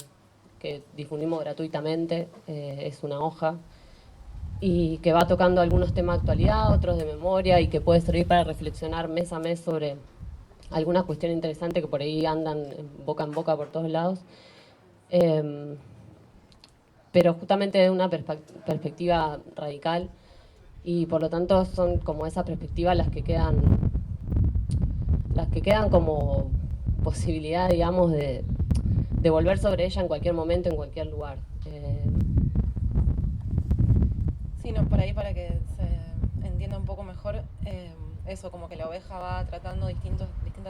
que difundimos gratuitamente, es una hoja y que va tocando algunos temas de actualidad, otros de memoria, y que puede servir para reflexionar mes a mes sobre alguna cuestión interesante que por ahí andan en boca por todos lados. Pero justamente de una perspectiva radical, y por lo tanto son como esa perspectiva las que quedan como posibilidad, digamos, de volver sobre ella en cualquier momento, en cualquier lugar. Sí, no, por ahí para que se entienda un poco mejor, eso, como que la oveja va tratando distintas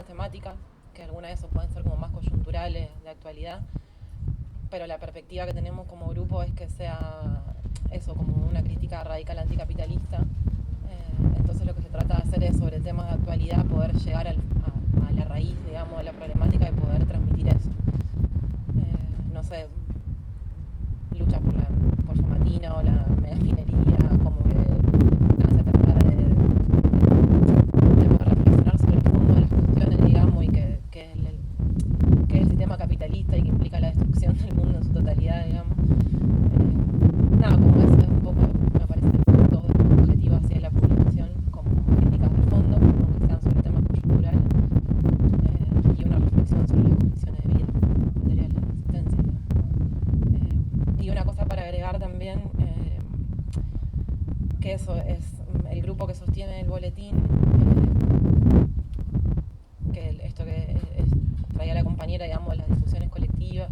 temáticas, que algunas de esas pueden ser como más coyunturales, de actualidad, pero la perspectiva que tenemos como grupo es que sea eso, como una crítica radical anticapitalista. Entonces lo que se trata de hacer es, sobre temas de actualidad, poder llegar a la raíz, digamos, de la problemática y poder transmitir eso. No sé, lucha por Somatina o la megafinería, como que hace tratar de poder reflexionar sobre el fondo de las cuestiones, digamos, y que es el sistema capitalista y que implica la destrucción del mundo en su totalidad, digamos. Nada, como eso es un poco, me parece, todo el objetivo hacia la publicación, como críticas de fondo, aunque sean sobre temas coyunturales, y una reflexión sobre las condiciones de vida materiales de la existencia, digamos. Y una cosa para agregar también, que eso es el grupo que sostiene el boletín, que esto que traía la compañera, digamos, las discusiones colectivas,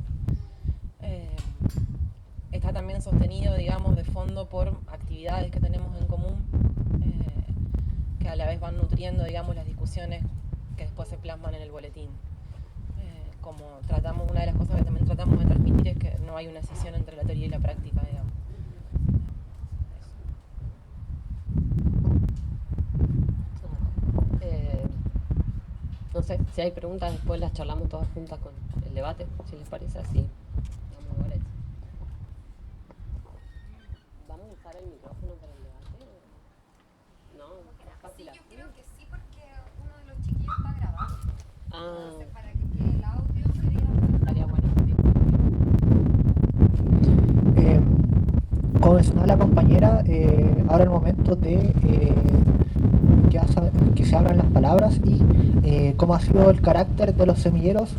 está también sostenido, digamos, de fondo por actividades que tenemos en común, que a la vez van nutriendo, digamos, las discusiones que después se plasman en el boletín. Como una de las cosas que también tratamos de transmitir es que no hay una escisión entre la teoría y la práctica, digamos. No sé, si hay preguntas después las charlamos todas juntas con el debate, si les parece así. ¿Vamos a usar el micrófono para el debate? No, es fácil. Sí, yo creo que sí, porque uno de los chiquillos está grabando. Ah, Entonces, para que quede el audio estaría bueno, sí. Como mencionaba la compañera, ahora el momento de que se abran las palabras y cómo ha sido el carácter de los semilleros.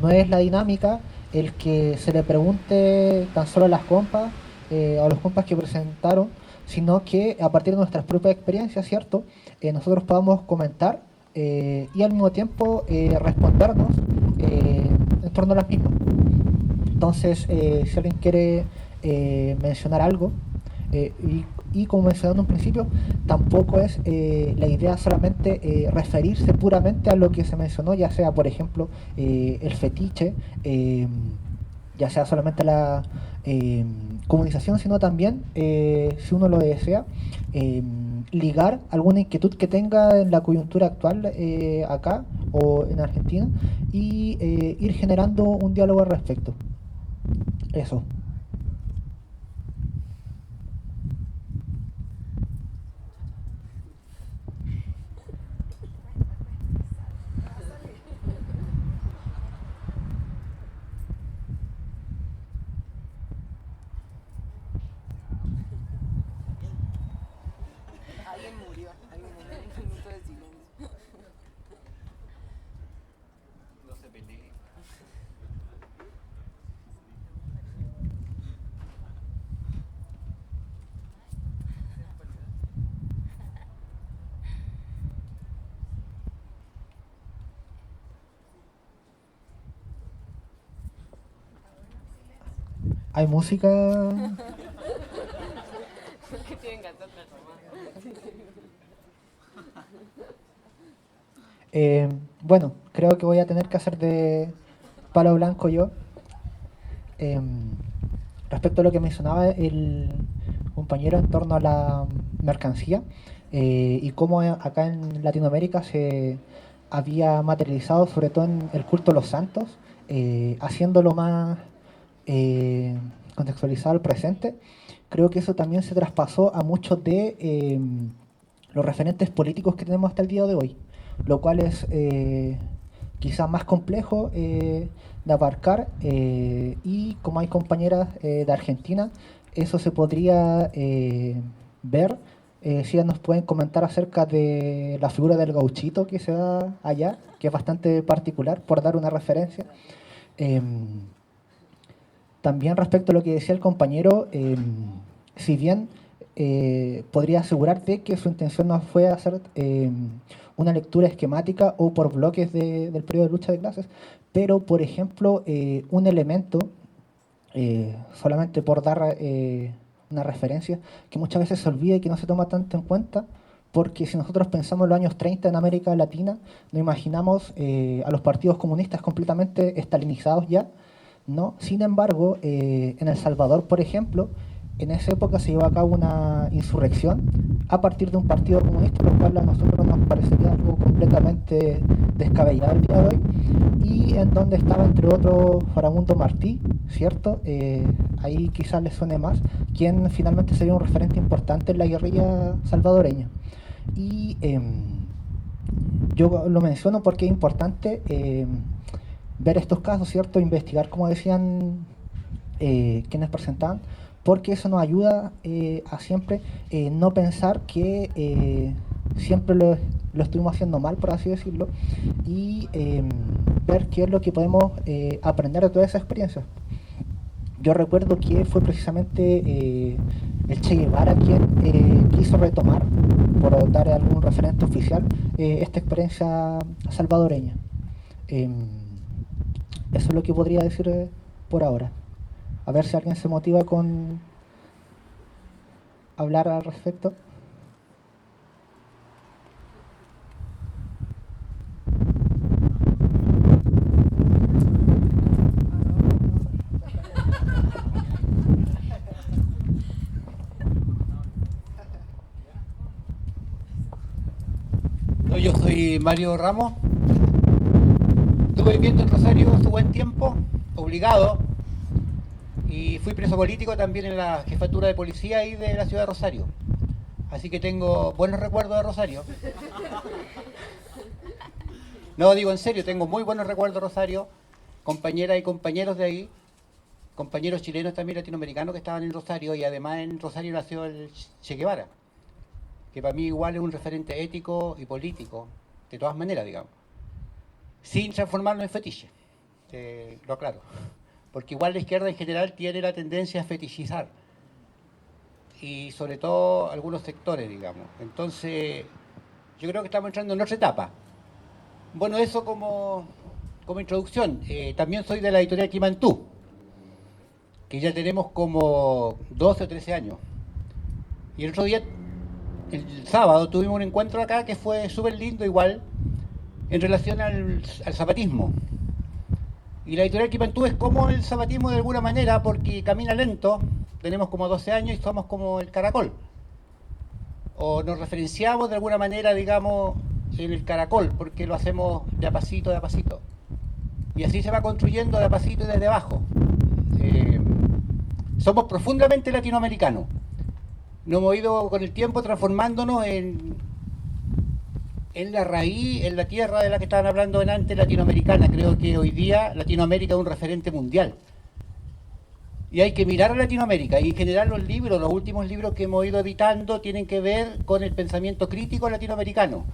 No es la dinámica el que se le pregunte tan solo a las compas o a los compas que presentaron, sino que a partir de nuestras propias experiencias, ¿cierto? Nosotros podamos comentar y al mismo tiempo respondernos en torno a las mismas. Entonces, si alguien quiere mencionar algo, y como mencioné en un principio, tampoco es la idea solamente referirse puramente a lo que se mencionó, ya sea, por ejemplo, el fetiche, ya sea solamente la comunicación, sino también, si uno lo desea, ligar alguna inquietud que tenga en la coyuntura actual acá o en Argentina y ir generando un diálogo al respecto. Eso. Alguien murió, un minuto de silencio. No se pelee. ¿Hay música? ¿Qué tienen que hacer transformar? Bueno, creo que voy a tener que hacer de palo blanco yo. Respecto a lo que mencionaba el compañero en torno a la mercancía y cómo acá en Latinoamérica se había materializado, sobre todo en el culto a los santos, haciéndolo más contextualizado al presente. creo que eso también se traspasó a muchos de los referentes políticos que tenemos hasta el día de hoy, lo cual es quizás más complejo de abarcar, y como hay compañeras de Argentina, eso se podría ver. Si ellas nos pueden comentar acerca de la figura del gauchito que se da allá, que es bastante particular, por dar una referencia. También respecto a lo que decía el compañero, si bien podría asegurarte que su intención no fue hacer una lectura esquemática o por bloques del periodo de lucha de clases, pero, por ejemplo, un elemento, solamente por dar una referencia, que muchas veces se olvida y que no se toma tanto en cuenta, porque si nosotros pensamos en los años 30 en América Latina, nos imaginamos a los partidos comunistas completamente estalinizados ya, ¿no? Sin embargo, en El Salvador, por ejemplo, en esa época se llevó a cabo una insurrección a partir de un partido comunista, lo cual a nosotros nos parecería algo completamente descabellado el día de hoy, y en donde estaba, entre otros, Faramundo Martí, ¿cierto? Ahí quizás les suene más, quien finalmente sería un referente importante en la guerrilla salvadoreña. Y yo lo menciono porque es importante ver estos casos, ¿cierto? Investigar, como decían quienes presentaban, porque eso nos ayuda a siempre no pensar que siempre lo estuvimos haciendo mal, por así decirlo, y ver qué es lo que podemos aprender de todas esas experiencias. Yo recuerdo que fue precisamente el Che Guevara quien quiso retomar, por dar algún referente oficial, esta experiencia salvadoreña. Eso es lo que podría decir por ahora. A ver si alguien se motiva con hablar al respecto. Yo soy Mario Ramos. Estuve viviendo en Rosario hace buen tiempo, obligado, y fui preso político también en la jefatura de policía y de la ciudad de Rosario. Así que tengo buenos recuerdos de Rosario. No, digo en serio, tengo muy buenos recuerdos de Rosario, compañeras y compañeros de ahí, compañeros chilenos también latinoamericanos que estaban en Rosario, y además en Rosario nació el Che Guevara, que para mí igual es un referente ético y político, de todas maneras, digamos, sin transformarlo en fetiche, lo aclaro, porque igual la izquierda en general tiene la tendencia a fetichizar, y sobre todo algunos sectores, digamos. Entonces, yo creo que estamos entrando en otra etapa. Bueno, eso como introducción. También soy de la editorial Quimantú, que ya tenemos como 12 o 13 años. Y el otro día, el sábado, tuvimos un encuentro acá que fue súper lindo igual, en relación al zapatismo. Y la editorial Quimantú es como el zapatismo de alguna manera, porque camina lento, tenemos como 12 años y somos como el caracol. O nos referenciamos de alguna manera, digamos, en el caracol, porque lo hacemos de a pasito, de a pasito. Y así se va construyendo de a pasito y desde abajo. Somos profundamente latinoamericanos. Nos hemos ido con el tiempo transformándonos en la raíz, en la tierra de la que estaban hablando antes, latinoamericana. Creo que hoy día Latinoamérica es un referente mundial. Y hay que mirar a Latinoamérica. Y en general los libros, los últimos libros que hemos ido editando, tienen que ver con el pensamiento crítico latinoamericano.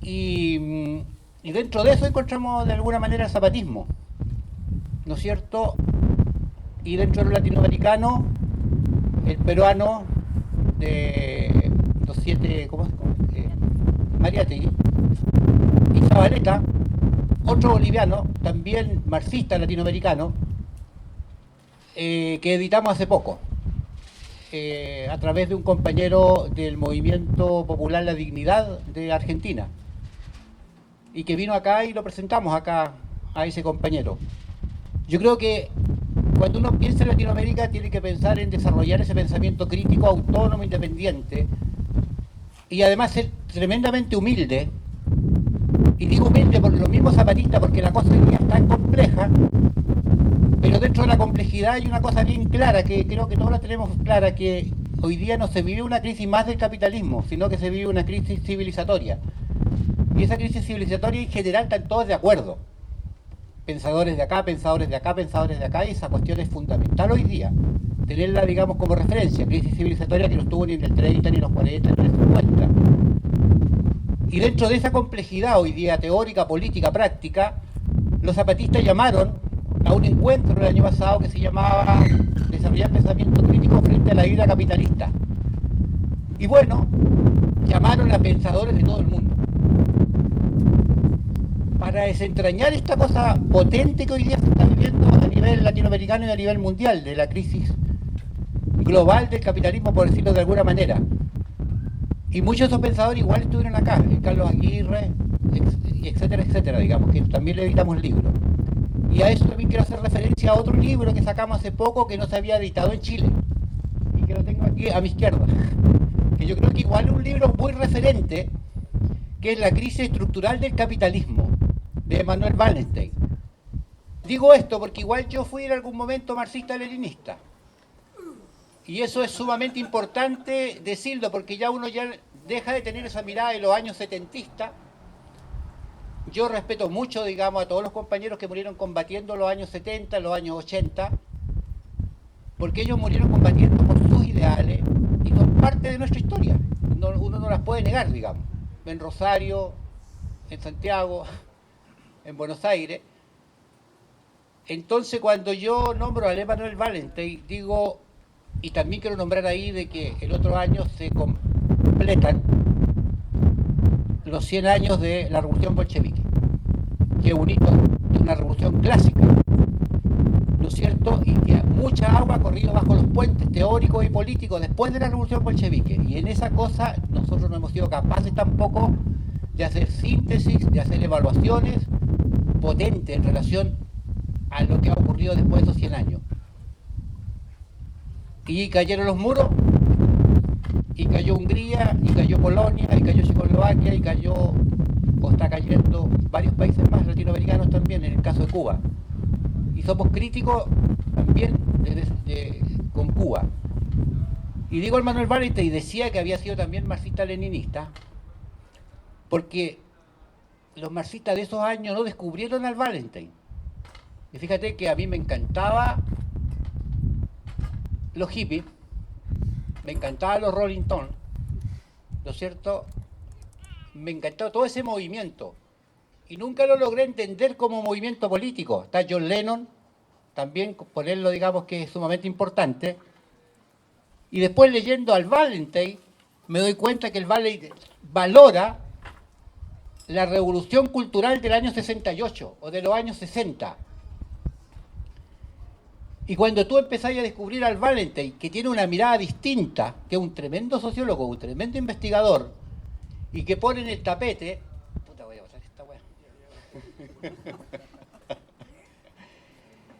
Y dentro de eso encontramos de alguna manera el zapatismo, ¿no es cierto? Y dentro de lo latinoamericano, el peruano de los 7, Mariátegui, y Zabaleta, otro boliviano, también marxista latinoamericano, que editamos hace poco, a través de un compañero del Movimiento Popular La Dignidad de Argentina, y que vino acá y lo presentamos acá a ese compañero. Yo creo que cuando uno piensa en Latinoamérica tiene que pensar en desarrollar ese pensamiento crítico, autónomo, independiente, y además ser tremendamente humilde. Y digo humilde por los mismos zapatistas, porque la cosa hoy día es tan compleja, pero Pero dentro de la complejidad hay una cosa bien clara, que creo que todos la tenemos clara, que hoy día no se vive una crisis más del capitalismo, sino que se vive una crisis civilizatoria. Y esa crisis civilizatoria en general están todos de acuerdo. Pensadores de acá, pensadores de acá, pensadores de acá, y esa cuestión es fundamental hoy día. Tenerla, digamos, como referencia, crisis civilizatoria que no estuvo ni en el 30, ni en los 40, ni en el 50. Y dentro de esa complejidad hoy día teórica, política, práctica, los zapatistas llamaron a un encuentro el año pasado que se llamaba Desarrollar pensamiento crítico frente a la vida capitalista. Y bueno, llamaron a pensadores de todo el mundo para desentrañar esta cosa potente que hoy día se está viviendo a nivel latinoamericano y a nivel mundial, de la crisis global del capitalismo, por decirlo de alguna manera. Y muchos de esos pensadores igual estuvieron acá, Carlos Aguirre, etcétera, etcétera, digamos, que también le editamos el libro. Y a eso también quiero hacer referencia a otro libro que sacamos hace poco que no se había editado en Chile, y que lo tengo aquí a mi izquierda, que yo creo que igual es un libro muy referente, que es La crisis estructural del capitalismo, de Emanuel Wallenstein. Digo esto porque igual yo fui en algún momento marxista-leninista, y eso es sumamente importante decirlo, porque ya uno ya deja de tener esa mirada de los años setentistas. Yo respeto mucho, digamos, a todos los compañeros que murieron combatiendo los años 70, los años 80, porque ellos murieron combatiendo por sus ideales y son parte de nuestra historia. Uno no las puede negar, digamos. En Rosario, en Santiago, en Buenos Aires. Entonces, cuando yo nombro a Emanuel Wallenstein, digo, y también quiero nombrar ahí de que el otro año se completan los 100 años de la Revolución Bolchevique, que es un hito de una revolución clásica, ¿no es cierto? Y que mucha agua ha corrido bajo los puentes teóricos y políticos después de la Revolución Bolchevique, y en esa cosa nosotros no hemos sido capaces tampoco de hacer síntesis, de hacer evaluaciones potentes en relación a lo que ha ocurrido después de esos 100 años. Y cayeron los muros, y cayó Hungría, y cayó Polonia, y cayó Checoslovaquia, y cayó, o está cayendo varios países más latinoamericanos también, en el caso de Cuba. Y somos críticos también con Cuba. Y digo el Manuel Wallenstein, y decía que había sido también marxista-leninista, porque los marxistas de esos años no descubrieron al Wallenstein. Y fíjate que a mí me encantaba los hippies, me encantaban los Rolling Stones, ¿no es cierto? Me encantaba todo ese movimiento y nunca lo logré entender como movimiento político. Está John Lennon, también ponerlo, digamos, que es sumamente importante. Y después leyendo al Wallenstein me doy cuenta que el Wallenstein valora la revolución cultural del año 68 o de los años 60. Y cuando tú empezás a descubrir al Wallenstein, que tiene una mirada distinta, que es un tremendo sociólogo, un tremendo investigador, y que pone en el tapete... Puta, voy a botar esta weá.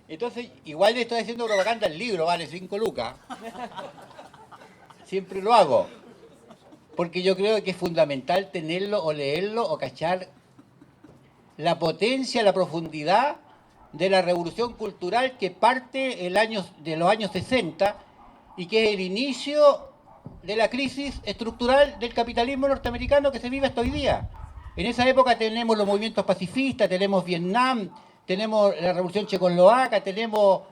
Entonces, igual le estoy haciendo propaganda al libro, vale 5 lucas. Siempre lo hago. Porque yo creo que es fundamental tenerlo o leerlo o cachar la potencia, la profundidad de la revolución cultural que parte de los años 60 y que es el inicio de la crisis estructural del capitalismo norteamericano que se vive hasta hoy día. En esa época tenemos los movimientos pacifistas, tenemos Vietnam, tenemos la revolución checoslovaca, tenemos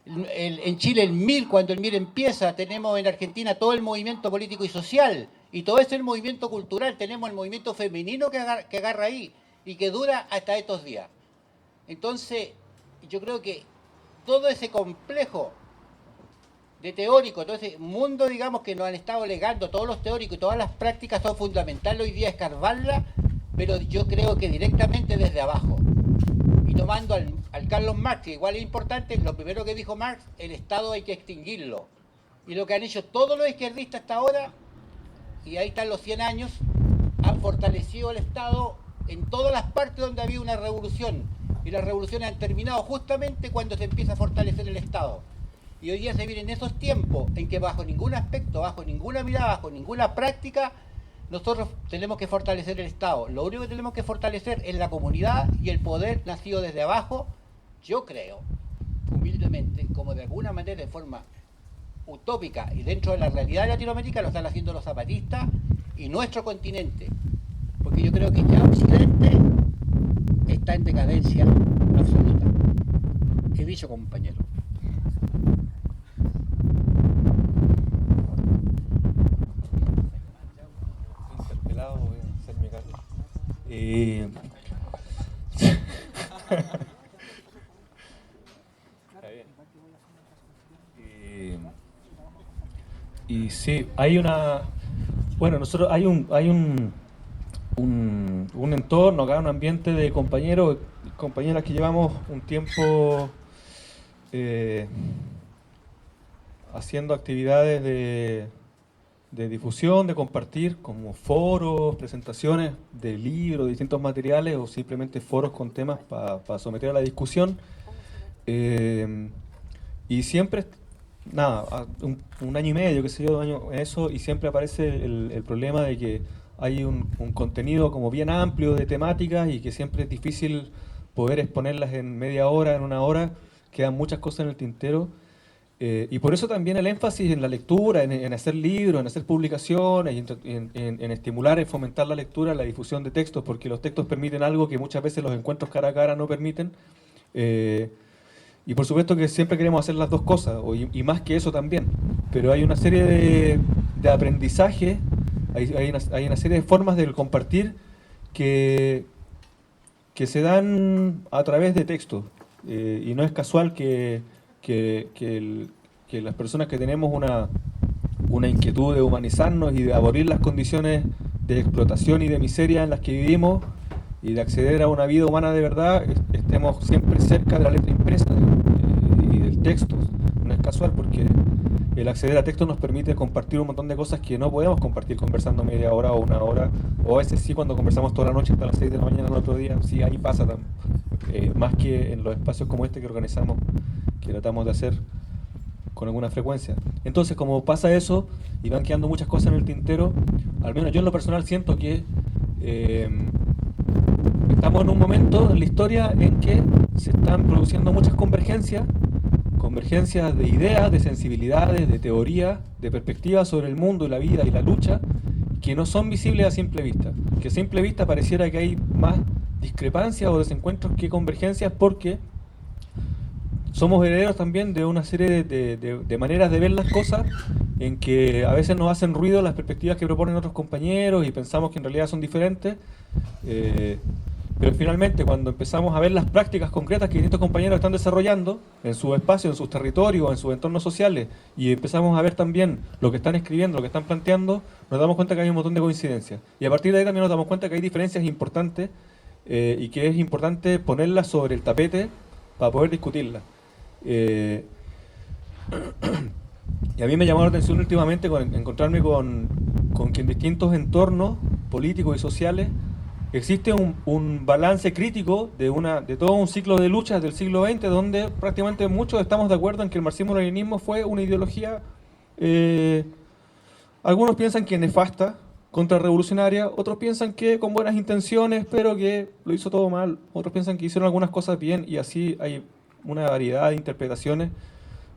en Chile el MIR, cuando el MIR empieza, tenemos en Argentina todo el movimiento político y social, y todo ese movimiento cultural, tenemos el movimiento femenino que agarra ahí y que dura hasta estos días. Entonces, yo creo que todo ese complejo de teórico, todo ese mundo, digamos, que nos han estado legando todos los teóricos y todas las prácticas son fundamentales hoy día escarbarla, pero yo creo que directamente desde abajo. Y tomando al Carlos Marx, que igual es importante, lo primero que dijo Marx, el Estado hay que extinguirlo. Y lo que han hecho todos los izquierdistas hasta ahora, y ahí están los 100 años, han fortalecido el Estado en todas las partes donde había una revolución. Y las revoluciones han terminado justamente cuando se empieza a fortalecer el Estado. Y hoy día se vienen esos tiempos en que bajo ningún aspecto, bajo ninguna mirada, bajo ninguna práctica, nosotros tenemos que fortalecer el Estado. Lo único que tenemos que fortalecer es la comunidad y el poder nacido desde abajo, yo creo, humildemente, como de alguna manera, de forma utópica y dentro de la realidad de Latinoamérica, lo están haciendo los zapatistas y nuestro continente. Porque yo creo que ya Occidente está en decadencia absoluta. He dicho, compañero. Interpelado, voy a hacerme cargo. Está bien. Y sí, hay una... Bueno, nosotros hay un entorno acá, un ambiente de compañeros y compañeras que llevamos un tiempo haciendo actividades de difusión, de compartir, como foros, presentaciones de libros, de distintos materiales o simplemente foros con temas para someter a la discusión. Y siempre, nada, un año y medio, qué sé yo, 2 años en eso, y siempre aparece el problema de que hay un contenido como bien amplio de temáticas y que siempre es difícil poder exponerlas en media hora, en 1 hora, quedan muchas cosas en el tintero. Y por eso también el énfasis en la lectura, en hacer libros, en hacer publicaciones, en estimular, en fomentar la lectura, la difusión de textos, porque los textos permiten algo que muchas veces los encuentros cara a cara no permiten. Y por supuesto que siempre queremos hacer las dos cosas, y más que eso también. Pero hay una serie de aprendizaje, hay una serie de formas de compartir que se dan a través de textos. Y no es casual que las personas que tenemos una inquietud de humanizarnos y de abolir las condiciones de explotación y de miseria en las que vivimos y de acceder a una vida humana de verdad, estemos siempre cerca de la letra impresa y del texto. No es casual, porque el acceder a texto nos permite compartir un montón de cosas que no podemos compartir conversando media hora o 1 hora, o a veces sí cuando conversamos toda la noche hasta las 6 de la mañana el otro día, sí, ahí pasa más que en los espacios como este que organizamos, que tratamos de hacer con alguna frecuencia. Entonces, como pasa eso y van quedando muchas cosas en el tintero, al menos yo en lo personal siento que estamos en un momento en la historia en que se están produciendo muchas convergencias de ideas, de sensibilidades, de teorías, de perspectivas sobre el mundo y la vida y la lucha, que no son visibles a simple vista. Que a simple vista pareciera que hay más discrepancias o desencuentros que convergencias, porque somos herederos también de una serie de maneras de ver las cosas en que a veces nos hacen ruido las perspectivas que proponen otros compañeros y pensamos que en realidad son diferentes. Pero finalmente, cuando empezamos a ver las prácticas concretas que distintos compañeros están desarrollando en sus espacios, en sus territorios, en sus entornos sociales, y empezamos a ver también lo que están escribiendo, lo que están planteando, nos damos cuenta que hay un montón de coincidencias. Y a partir de ahí también nos damos cuenta que hay diferencias importantes y que es importante ponerlas sobre el tapete para poder discutirlas. Y a mí me llamó la atención últimamente encontrarme con que en distintos entornos políticos y sociales existe un balance crítico de todo un ciclo de luchas del siglo XX, donde prácticamente muchos estamos de acuerdo en que el marxismo-leninismo fue una ideología, algunos piensan que nefasta, contrarrevolucionaria, otros piensan que con buenas intenciones, pero que lo hizo todo mal, otros piensan que hicieron algunas cosas bien, y así hay una variedad de interpretaciones.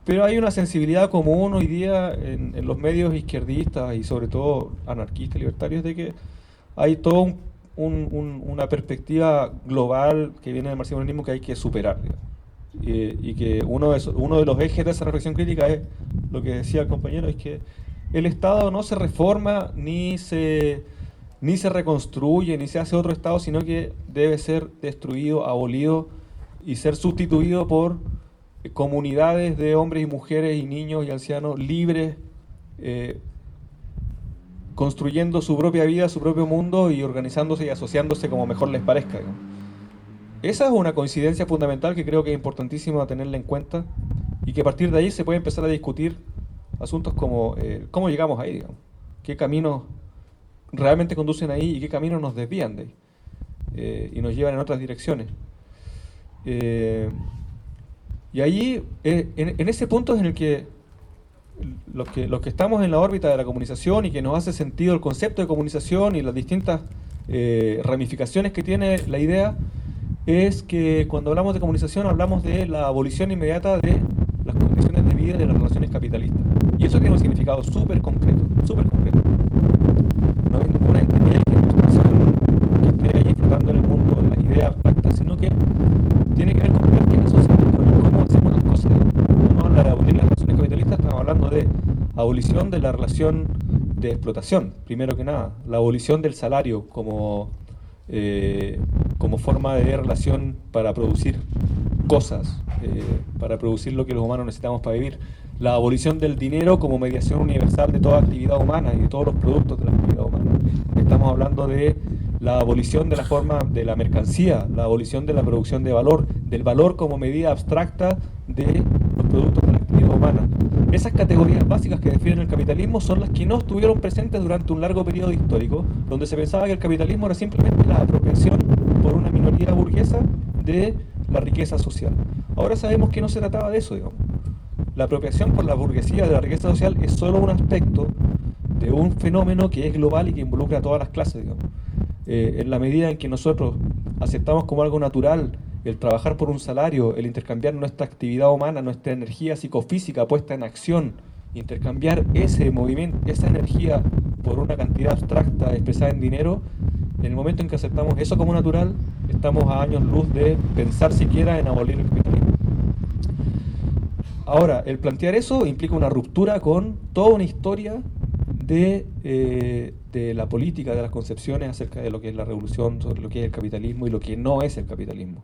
Pero hay una sensibilidad común hoy día en los medios izquierdistas y sobre todo anarquistas, libertarios, de que hay todo una perspectiva global que viene del marxismo-leninismo que hay que superar, digamos. Y que uno de los ejes de esa reflexión crítica es lo que decía el compañero, es que el Estado no se reforma, ni se reconstruye, ni se hace otro Estado, sino que debe ser destruido, abolido y ser sustituido por comunidades de hombres y mujeres y niños y ancianos libres, construyendo su propia vida, su propio mundo y organizándose y asociándose como mejor les parezca, ¿no? Esa es una coincidencia fundamental que creo que es importantísimo tenerla en cuenta, y que a partir de ahí se puede empezar a discutir asuntos como cómo llegamos ahí, digamos, qué caminos realmente conducen ahí y qué caminos nos desvían de ahí y nos llevan en otras direcciones. Y allí, en ese punto es en el que los que estamos en la órbita de la comunicación y que nos hace sentido el concepto de comunicación y las distintas ramificaciones que tiene la idea, es que cuando hablamos de comunización hablamos de la abolición inmediata de las condiciones de vida de las relaciones capitalistas. Y eso tiene un significado súper concreto, súper concreto. No hay ninguna entidad que esté allí flotando en el mundo de las ideas abstractas, sino que tiene que ver con prácticas sociales, con cómo hacemos las cosas. No habla de abolir las relaciones capitalistas, estamos hablando de abolición de la relación de explotación, primero que nada, la abolición del salario como forma de relación para producir cosas, para producir lo que los humanos necesitamos para vivir. La abolición del dinero como mediación universal de toda actividad humana y de todos los productos de la actividad humana. Estamos hablando de la abolición de la forma de la mercancía, la abolición de la producción de valor, del valor como medida abstracta de los productos de la actividad humana. Esas categorías básicas que definen el capitalismo son las que no estuvieron presentes durante un largo periodo histórico, donde se pensaba que el capitalismo era simplemente la apropiación por una minoría burguesa de la riqueza social. Ahora sabemos que no se trataba de eso, digamos. La apropiación por la burguesía de la riqueza social es solo un aspecto de un fenómeno que es global y que involucra a todas las clases, digamos. En la medida en que nosotros aceptamos como algo natural el trabajar por un salario, el intercambiar nuestra actividad humana, nuestra energía psicofísica puesta en acción, intercambiar ese movimiento, esa energía por una cantidad abstracta expresada en dinero, en el momento en que aceptamos eso como natural, estamos a años luz de pensar siquiera en abolir el capitalismo. Ahora, el plantear eso implica una ruptura con toda una historia de la política, de las concepciones acerca de lo que es la revolución, sobre lo que es el capitalismo y lo que no es el capitalismo.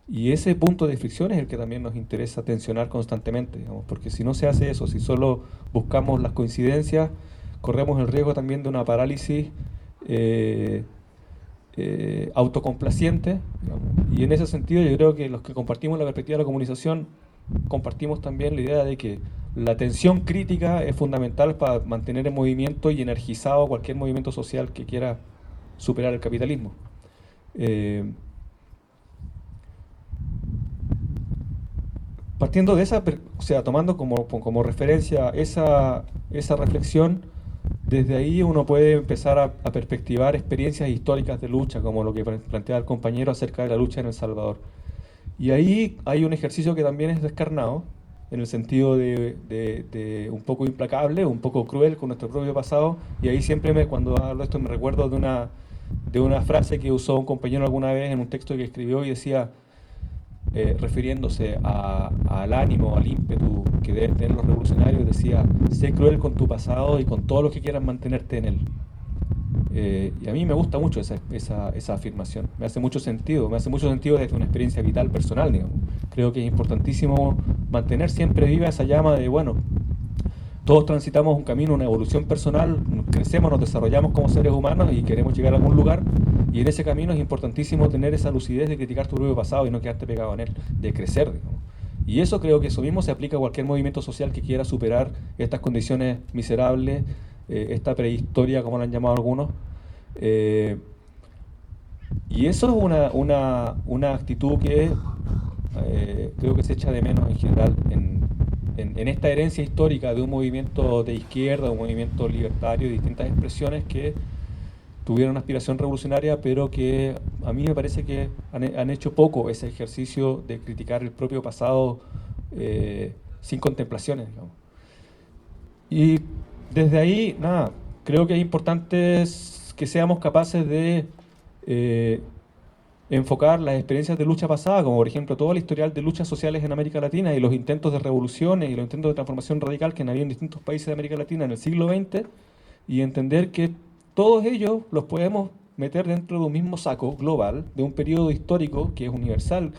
Y ese punto de fricción es el que también nos interesa tensionar constantemente, digamos, porque si no se hace eso, si solo buscamos las coincidencias, corremos el riesgo también de una parálisis autocomplaciente, digamos. Y en ese sentido yo creo que los que compartimos la perspectiva de la comunización compartimos también la idea de que la atención crítica es fundamental para mantener en movimiento y energizado cualquier movimiento social que quiera superar el capitalismo. Partiendo de esa, o sea, tomando como referencia esa reflexión, desde ahí uno puede empezar a perspectivar experiencias históricas de lucha, como lo que plantea el compañero acerca de la lucha en El Salvador. Y ahí hay un ejercicio que también es descarnado, en el sentido de un poco implacable, un poco cruel con nuestro propio pasado, y ahí siempre cuando hablo de esto me recuerdo de una frase que usó un compañero alguna vez en un texto que escribió y decía, refiriéndose al ánimo, al ímpetu que deben tener los revolucionarios, decía, sé cruel con tu pasado y con todos los que quieran mantenerte en él. Y a mí me gusta mucho esa afirmación, me hace mucho sentido desde una experiencia vital personal, digamos. Creo que es importantísimo mantener siempre viva esa llama de, bueno, todos transitamos un camino, una evolución personal, crecemos, nos desarrollamos como seres humanos y queremos llegar a algún lugar, y en ese camino es importantísimo tener esa lucidez de criticar tu propio pasado y no quedarte pegado en él, de crecer, digamos. Y eso creo que eso mismo se aplica a cualquier movimiento social que quiera superar estas condiciones miserables, esta prehistoria, como la han llamado algunos. Y eso es una actitud que creo que se echa de menos en general en esta herencia histórica de un movimiento de izquierda, un movimiento libertario, distintas expresiones que tuvieron una aspiración revolucionaria, pero que a mí me parece que han hecho poco ese ejercicio de criticar el propio pasado sin contemplaciones, digamos. Y desde ahí, nada, creo que es importante que seamos capaces de enfocar las experiencias de lucha pasada, como por ejemplo todo el historial de luchas sociales en América Latina y los intentos de revoluciones y los intentos de transformación radical que han habido en distintos países de América Latina en el siglo XX, y entender que todos ellos los podemos meter dentro de un mismo saco global, de un periodo histórico que es universal,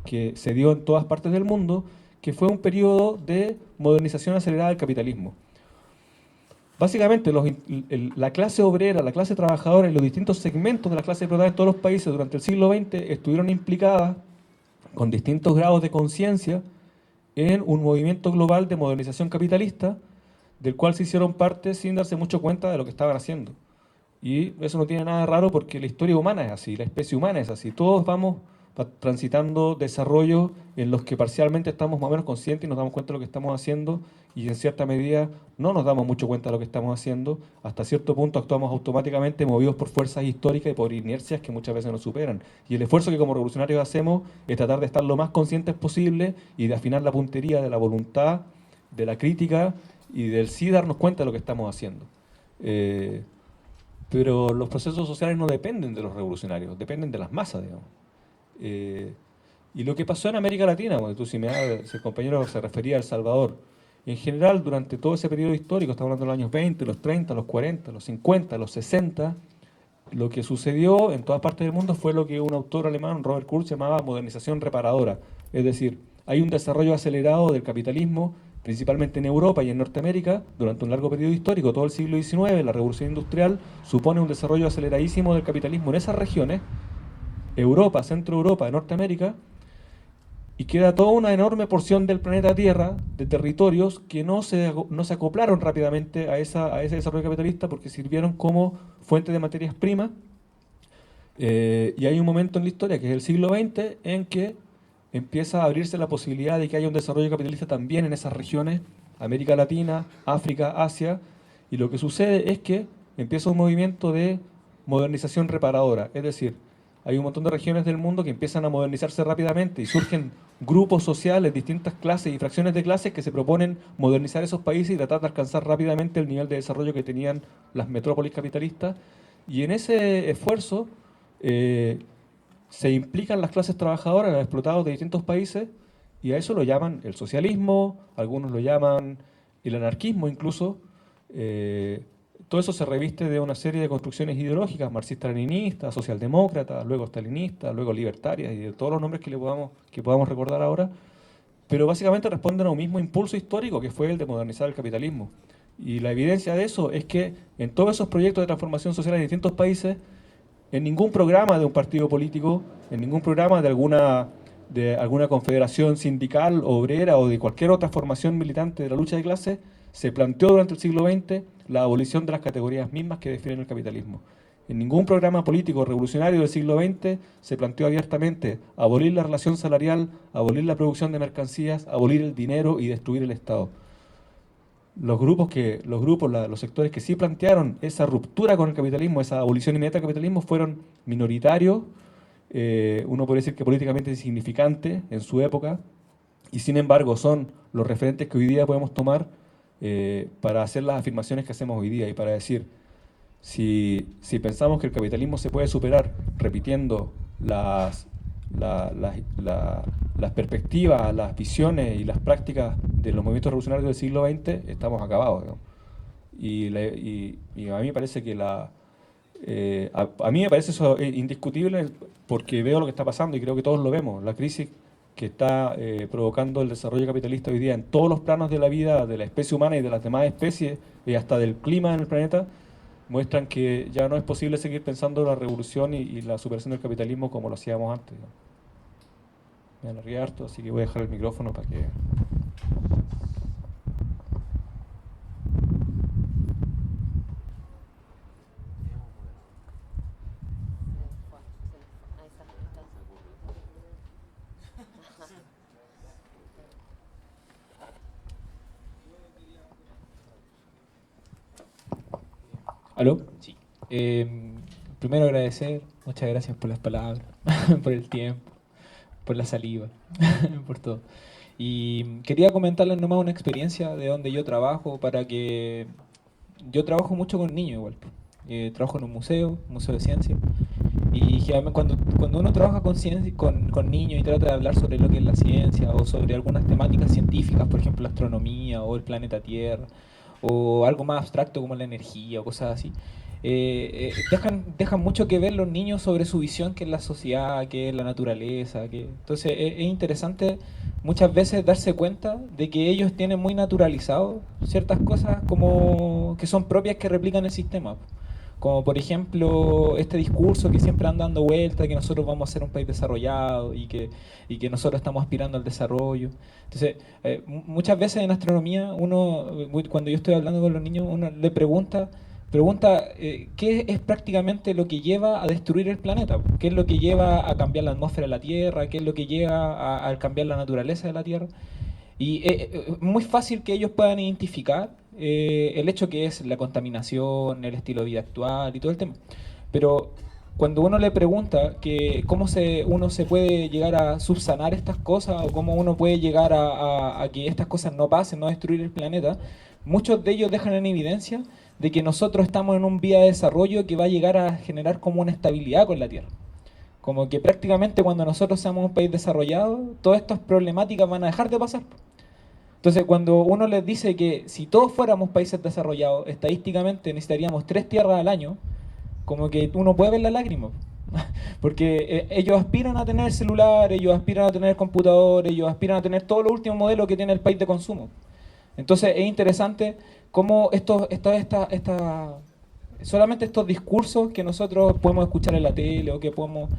que se dio en todas partes del mundo, que fue un periodo de modernización acelerada del capitalismo. Básicamente, la clase obrera, la clase trabajadora y los distintos segmentos de la clase explotada en todos los países durante el siglo XX estuvieron implicadas con distintos grados de conciencia en un movimiento global de modernización capitalista, del cual se hicieron parte sin darse mucho cuenta de lo que estaban haciendo. Y eso no tiene nada de raro porque la historia humana es así, la especie humana es así. Todos vamos transitando desarrollos en los que parcialmente estamos más o menos conscientes y nos damos cuenta de lo que estamos haciendo, y en cierta medida no nos damos mucho cuenta de lo que estamos haciendo. Hasta cierto punto actuamos automáticamente, movidos por fuerzas históricas y por inercias que muchas veces nos superan. Y el esfuerzo que como revolucionarios hacemos es tratar de estar lo más conscientes posible y de afinar la puntería de la voluntad, de la crítica y del sí darnos cuenta de lo que estamos haciendo. Pero los procesos sociales no dependen de los revolucionarios, dependen de las masas, digamos. Y lo que pasó en América Latina, cuando tú, si el compañero se refería a El Salvador, en general durante todo ese periodo histórico, estamos hablando de los años 20, los 30, los 40, los 50, los 60, lo que sucedió en todas partes del mundo fue lo que un autor alemán, Robert Kurz, llamaba modernización reparadora. Es decir, hay un desarrollo acelerado del capitalismo, principalmente en Europa y en Norteamérica, durante un largo periodo histórico, todo el siglo XIX, la revolución industrial supone un desarrollo aceleradísimo del capitalismo en esas regiones, Europa, Centro Europa, Norteamérica, y queda toda una enorme porción del planeta Tierra, de territorios que no se acoplaron rápidamente a ese desarrollo capitalista porque sirvieron como fuente de materias primas. Y hay un momento en la historia, que es el siglo XX, en que empieza a abrirse la posibilidad de que haya un desarrollo capitalista también en esas regiones, América Latina, África, Asia, y lo que sucede es que empieza un movimiento de modernización reparadora, es decir, hay un montón de regiones del mundo que empiezan a modernizarse rápidamente y surgen grupos sociales, distintas clases y fracciones de clases que se proponen modernizar esos países y tratar de alcanzar rápidamente el nivel de desarrollo que tenían las metrópolis capitalistas. Y en ese esfuerzo se implican las clases trabajadoras, los explotados de distintos países, y a eso lo llaman el socialismo, algunos lo llaman el anarquismo incluso. Todo eso se reviste de una serie de construcciones ideológicas, marxistas-leninistas, socialdemócratas, luego stalinistas, luego libertarias, y de todos los nombres que podamos recordar ahora, pero básicamente responden a un mismo impulso histórico que fue el de modernizar el capitalismo. Y la evidencia de eso es que en todos esos proyectos de transformación social en distintos países, en ningún programa de un partido político, en ningún programa de alguna confederación sindical, obrera o de cualquier otra formación militante de la lucha de clases, se planteó durante el siglo XX la abolición de las categorías mismas que definen el capitalismo. En ningún programa político revolucionario del siglo XX se planteó abiertamente abolir la relación salarial, abolir la producción de mercancías, abolir el dinero y destruir el Estado. Los sectores que sí plantearon esa ruptura con el capitalismo, esa abolición inmediata del capitalismo, fueron minoritarios, uno podría decir que políticamente insignificantes en su época, y sin embargo son los referentes que hoy día podemos tomar para hacer las afirmaciones que hacemos hoy día y para decir, si pensamos que el capitalismo se puede superar repitiendo las perspectivas, las visiones y las prácticas de los movimientos revolucionarios del siglo XX, estamos acabados, ¿no? Y a mí me parece que a mí me parece eso indiscutible porque veo lo que está pasando y creo que todos lo vemos, la crisis que está provocando el desarrollo capitalista hoy día en todos los planos de la vida de la especie humana y de las demás especies y hasta del clima en el planeta, muestran que ya no es posible seguir pensando la revolución y la superación del capitalismo como lo hacíamos antes, ¿no? Me alargué harto, así que voy a dejar el micrófono para que... ¿Aló? Sí. Primero agradecer, muchas gracias por las palabras, por el tiempo, por la saliva, por todo. Y quería comentarles nomás una experiencia de donde yo trabajo, para que... Yo trabajo mucho con niños igual. Trabajo en un museo de ciencia, y generalmente cuando uno trabaja con niños y trata de hablar sobre lo que es la ciencia o sobre algunas temáticas científicas, por ejemplo la astronomía o el planeta Tierra, o algo más abstracto como la energía o cosas así, dejan mucho que ver los niños sobre su visión, que es la sociedad, que es la naturaleza. Entonces es interesante muchas veces darse cuenta de que ellos tienen muy naturalizado ciertas cosas como que son propias, que replican el sistema. Como por ejemplo este discurso que siempre anda dando vuelta, que nosotros vamos a ser un país desarrollado y que nosotros estamos aspirando al desarrollo. Entonces, muchas veces en astronomía, cuando yo estoy hablando con los niños, uno le pregunta pregunta qué es prácticamente lo que lleva a destruir el planeta, qué es lo que lleva a cambiar la atmósfera de la Tierra, qué es lo que lleva a cambiar la naturaleza de la Tierra. Y es muy fácil que ellos puedan identificar el hecho que es la contaminación, el estilo de vida actual y todo el tema. Pero cuando uno le pregunta que uno se puede llegar a subsanar estas cosas o cómo uno puede llegar a que estas cosas no pasen, no destruir el planeta, muchos de ellos dejan en evidencia de que nosotros estamos en un vía de desarrollo que va a llegar a generar como una estabilidad con la Tierra. Como que prácticamente cuando nosotros seamos un país desarrollado, todas estas problemáticas van a dejar de pasar. Entonces, cuando uno les dice que si todos fuéramos países desarrollados, estadísticamente necesitaríamos 3 tierras al año, como que uno puede ver la lágrima. Porque ellos aspiran a tener celular, ellos aspiran a tener computador, ellos aspiran a tener todos los últimos modelos que tiene el país de consumo. Entonces, es interesante cómo solamente estos discursos que nosotros podemos escuchar en la tele o que podemos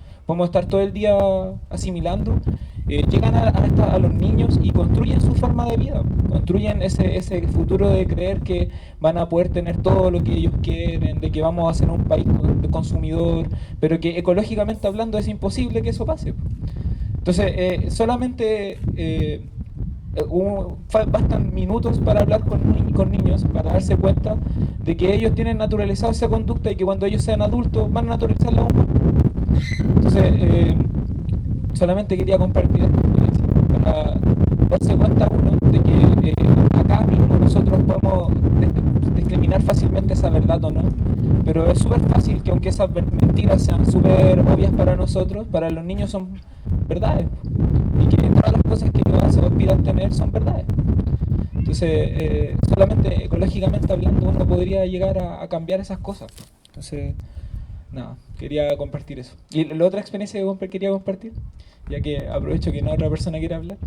estar todo el día asimilando, llegan a los niños y construyen su forma de vida, construyen ese futuro de creer que van a poder tener todo lo que ellos quieren, de que vamos a ser un país consumidor, pero que ecológicamente hablando es imposible que eso pase. Entonces, solamente bastan minutos para hablar con niños, para darse cuenta de que ellos tienen naturalizado esa conducta y que cuando ellos sean adultos van a naturalizarla aún más. Entonces, solamente quería compartir esto para darse cuenta uno de que acá mismo nosotros podemos discriminar fácilmente esa verdad o no, pero es súper fácil que aunque esas mentiras sean súper obvias para nosotros, para los niños son verdades, y que todas las cosas que ellos aspiran tener son verdades. Entonces, solamente ecológicamente hablando uno podría llegar a cambiar esas cosas. Entonces, nada, quería compartir eso. Y la otra experiencia que quería compartir, ya que aprovecho que no otra persona quiere hablar,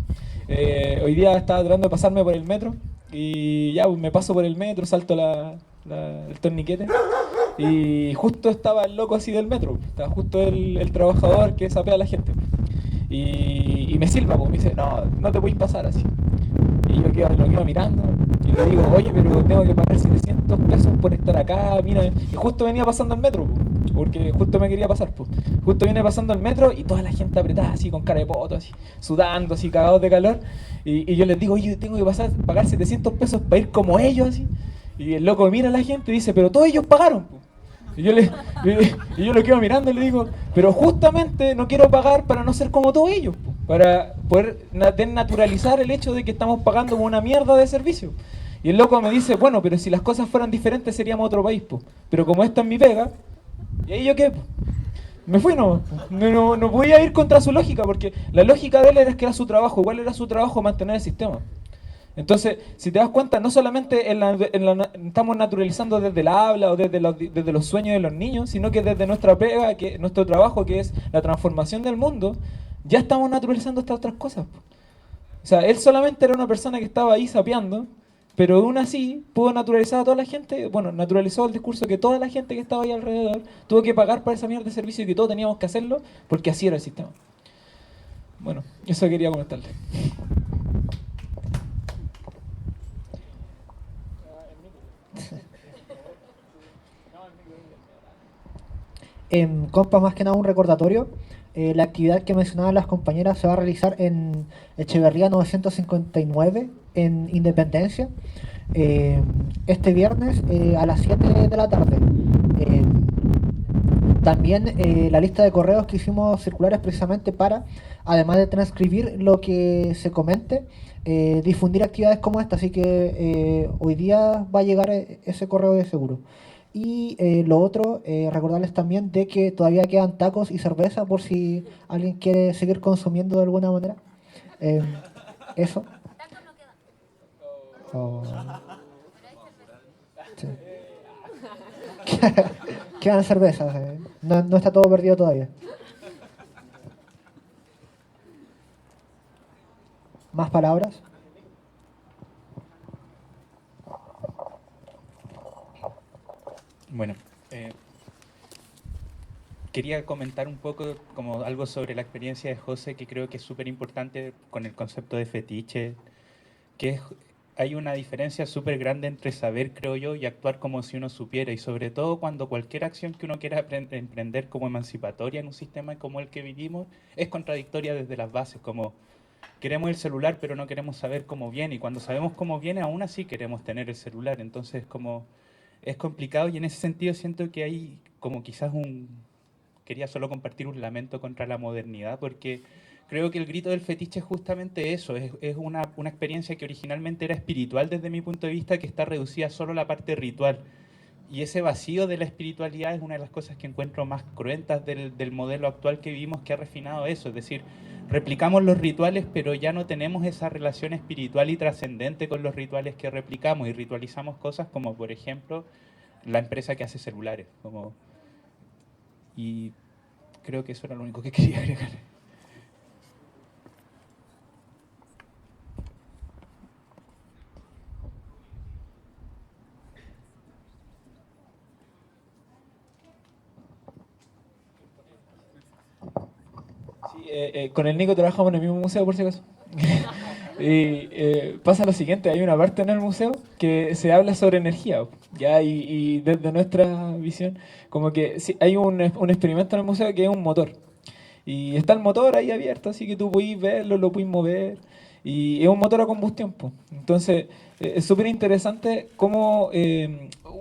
hoy día estaba tratando de pasarme por el metro y ya me paso por el metro, salto el torniquete y justo estaba el loco así del metro, estaba justo el trabajador que sapea a la gente y me silba, me dice, no te puedes pasar así. Y yo lo quedo mirando y le digo, oye, pero tengo que pagar 700 pesos por estar acá, mira. Y justo venía pasando el metro, porque justo me quería pasar. Justo viene pasando el metro y toda la gente apretada así, con cara de poto, así, sudando, así, cagados de calor. Y yo les digo, oye, tengo que pagar 700 pesos para ir como ellos, así. Y el loco mira a la gente y dice, pero todos ellos pagaron. Y yo lo quedo mirando y le digo, pero justamente no quiero pagar para no ser como todos ellos, para poder desnaturalizar el hecho de que estamos pagando como una mierda de servicio. Y el loco me dice, bueno, pero si las cosas fueran diferentes seríamos otro país, pero como esta es mi pega, ¿y ahí yo qué? Me fui, no podía ir contra su lógica, porque la lógica de él era que era su trabajo, igual era su trabajo mantener el sistema. Entonces, si te das cuenta, no solamente estamos naturalizando desde la habla o desde los sueños de los niños, sino que desde nuestra pega, nuestro trabajo, que es la transformación del mundo, ya estamos naturalizando estas otras cosas. O sea, él solamente era una persona que estaba ahí sapeando, pero aún así pudo naturalizar a toda la gente, naturalizó el discurso que toda la gente que estaba ahí alrededor tuvo que pagar para esa mierda de servicio y que todos teníamos que hacerlo porque así era el sistema. Bueno, eso quería comentarle. Compa, más que nada un recordatorio. La actividad que mencionaban las compañeras se va a realizar en Echeverría 959, en Independencia, este viernes a las 7 de la tarde. También la lista de correos que hicimos circular es precisamente para, además de transcribir lo que se comente, difundir actividades como esta, así que hoy día va a llegar ese correo de seguro. Y lo otro, recordarles también de que todavía quedan tacos y cerveza por si alguien quiere seguir consumiendo de alguna manera. Eso. Oh. Sí. Quedan cervezas, no está todo perdido todavía. ¿Más palabras? Bueno, quería comentar un poco como algo sobre la experiencia de José, que creo que es súper importante con el concepto de fetiche, que es hay una diferencia súper grande entre saber, creo yo, y actuar como si uno supiera. Y sobre todo cuando cualquier acción que uno quiera emprender como emancipatoria en un sistema como el que vivimos es contradictoria desde las bases, como queremos el celular pero no queremos saber cómo viene. Y cuando sabemos cómo viene, aún así queremos tener el celular. Entonces, como es complicado y en ese sentido siento que hay como quizás quería solo compartir un lamento contra la modernidad, porque creo que el grito del fetiche es justamente eso, es una experiencia que originalmente era espiritual desde mi punto de vista, que está reducida solo a la parte ritual. Y ese vacío de la espiritualidad es una de las cosas que encuentro más cruentas del modelo actual que vivimos, que ha refinado eso. Es decir, replicamos los rituales, pero ya no tenemos esa relación espiritual y trascendente con los rituales que replicamos, y ritualizamos cosas como, por ejemplo, la empresa que hace celulares. Y creo que eso era lo único que quería agregar. Sí, con el Nico trabajamos en el mismo museo, por si acaso. Y pasa lo siguiente, hay una parte en el museo que se habla sobre energía, ¿ya? Y desde nuestra visión, como que sí, hay un experimento en el museo que es un motor. Y está el motor ahí abierto, así que tú puedes verlo, lo puedes mover. Y es un motor a combustión, po. Entonces, es súper interesante cómo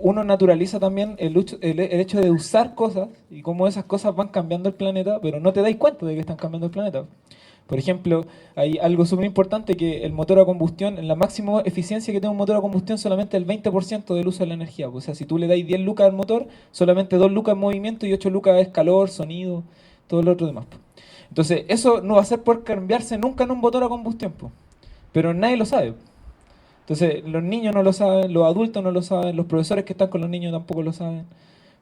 uno naturaliza también el hecho de usar cosas y cómo esas cosas van cambiando el planeta, pero no te dais cuenta de que están cambiando el planeta. Por ejemplo, hay algo súper importante, que el motor a combustión, en la máxima eficiencia que tiene un motor a combustión, solamente el 20% del uso de la energía. O sea, si tú le das 10 lucas al motor, solamente 2 lucas en movimiento y 8 lucas es calor, sonido, todo lo otro demás. Entonces, eso no va a ser por cambiarse nunca en un motor a combustión, pero nadie lo sabe. Entonces, los niños no lo saben, los adultos no lo saben, los profesores que están con los niños tampoco lo saben.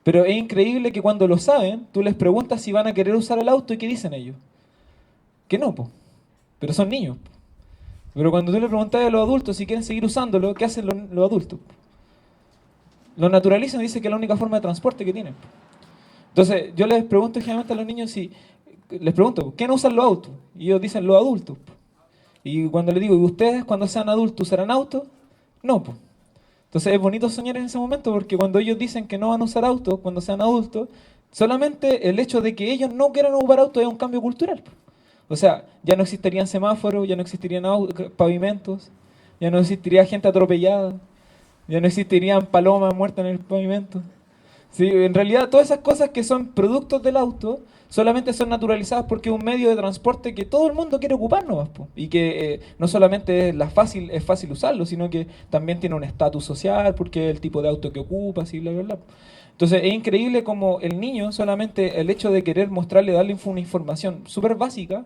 Pero es increíble que cuando lo saben, tú les preguntas si van a querer usar el auto y ¿qué dicen ellos? Que no, pero son niños. Pero cuando tú le preguntas a los adultos si quieren seguir usándolo, ¿qué hacen los adultos? Lo naturalizan y dicen que es la única forma de transporte que tienen. Entonces, yo les pregunto generalmente a los niños les pregunto, ¿quién usan los autos? Y ellos dicen los adultos. Y cuando les digo, ¿y ustedes cuando sean adultos usarán autos? No, pues. Entonces es bonito soñar en ese momento, porque cuando ellos dicen que no van a usar autos cuando sean adultos, solamente el hecho de que ellos no quieran ocupar autos es un cambio cultural. O sea, ya no existirían semáforos, ya no existirían pavimentos, ya no existiría gente atropellada, ya no existirían palomas muertas en el pavimento. Sí, en realidad todas esas cosas que son productos del auto solamente son naturalizadas porque es un medio de transporte que todo el mundo quiere ocupar nomás, po. Y que no solamente es fácil usarlo, sino que también tiene un estatus social porque es el tipo de auto que ocupa, así, bla, bla, bla. Entonces es increíble como el niño, solamente el hecho de querer mostrarle, darle una información súper básica,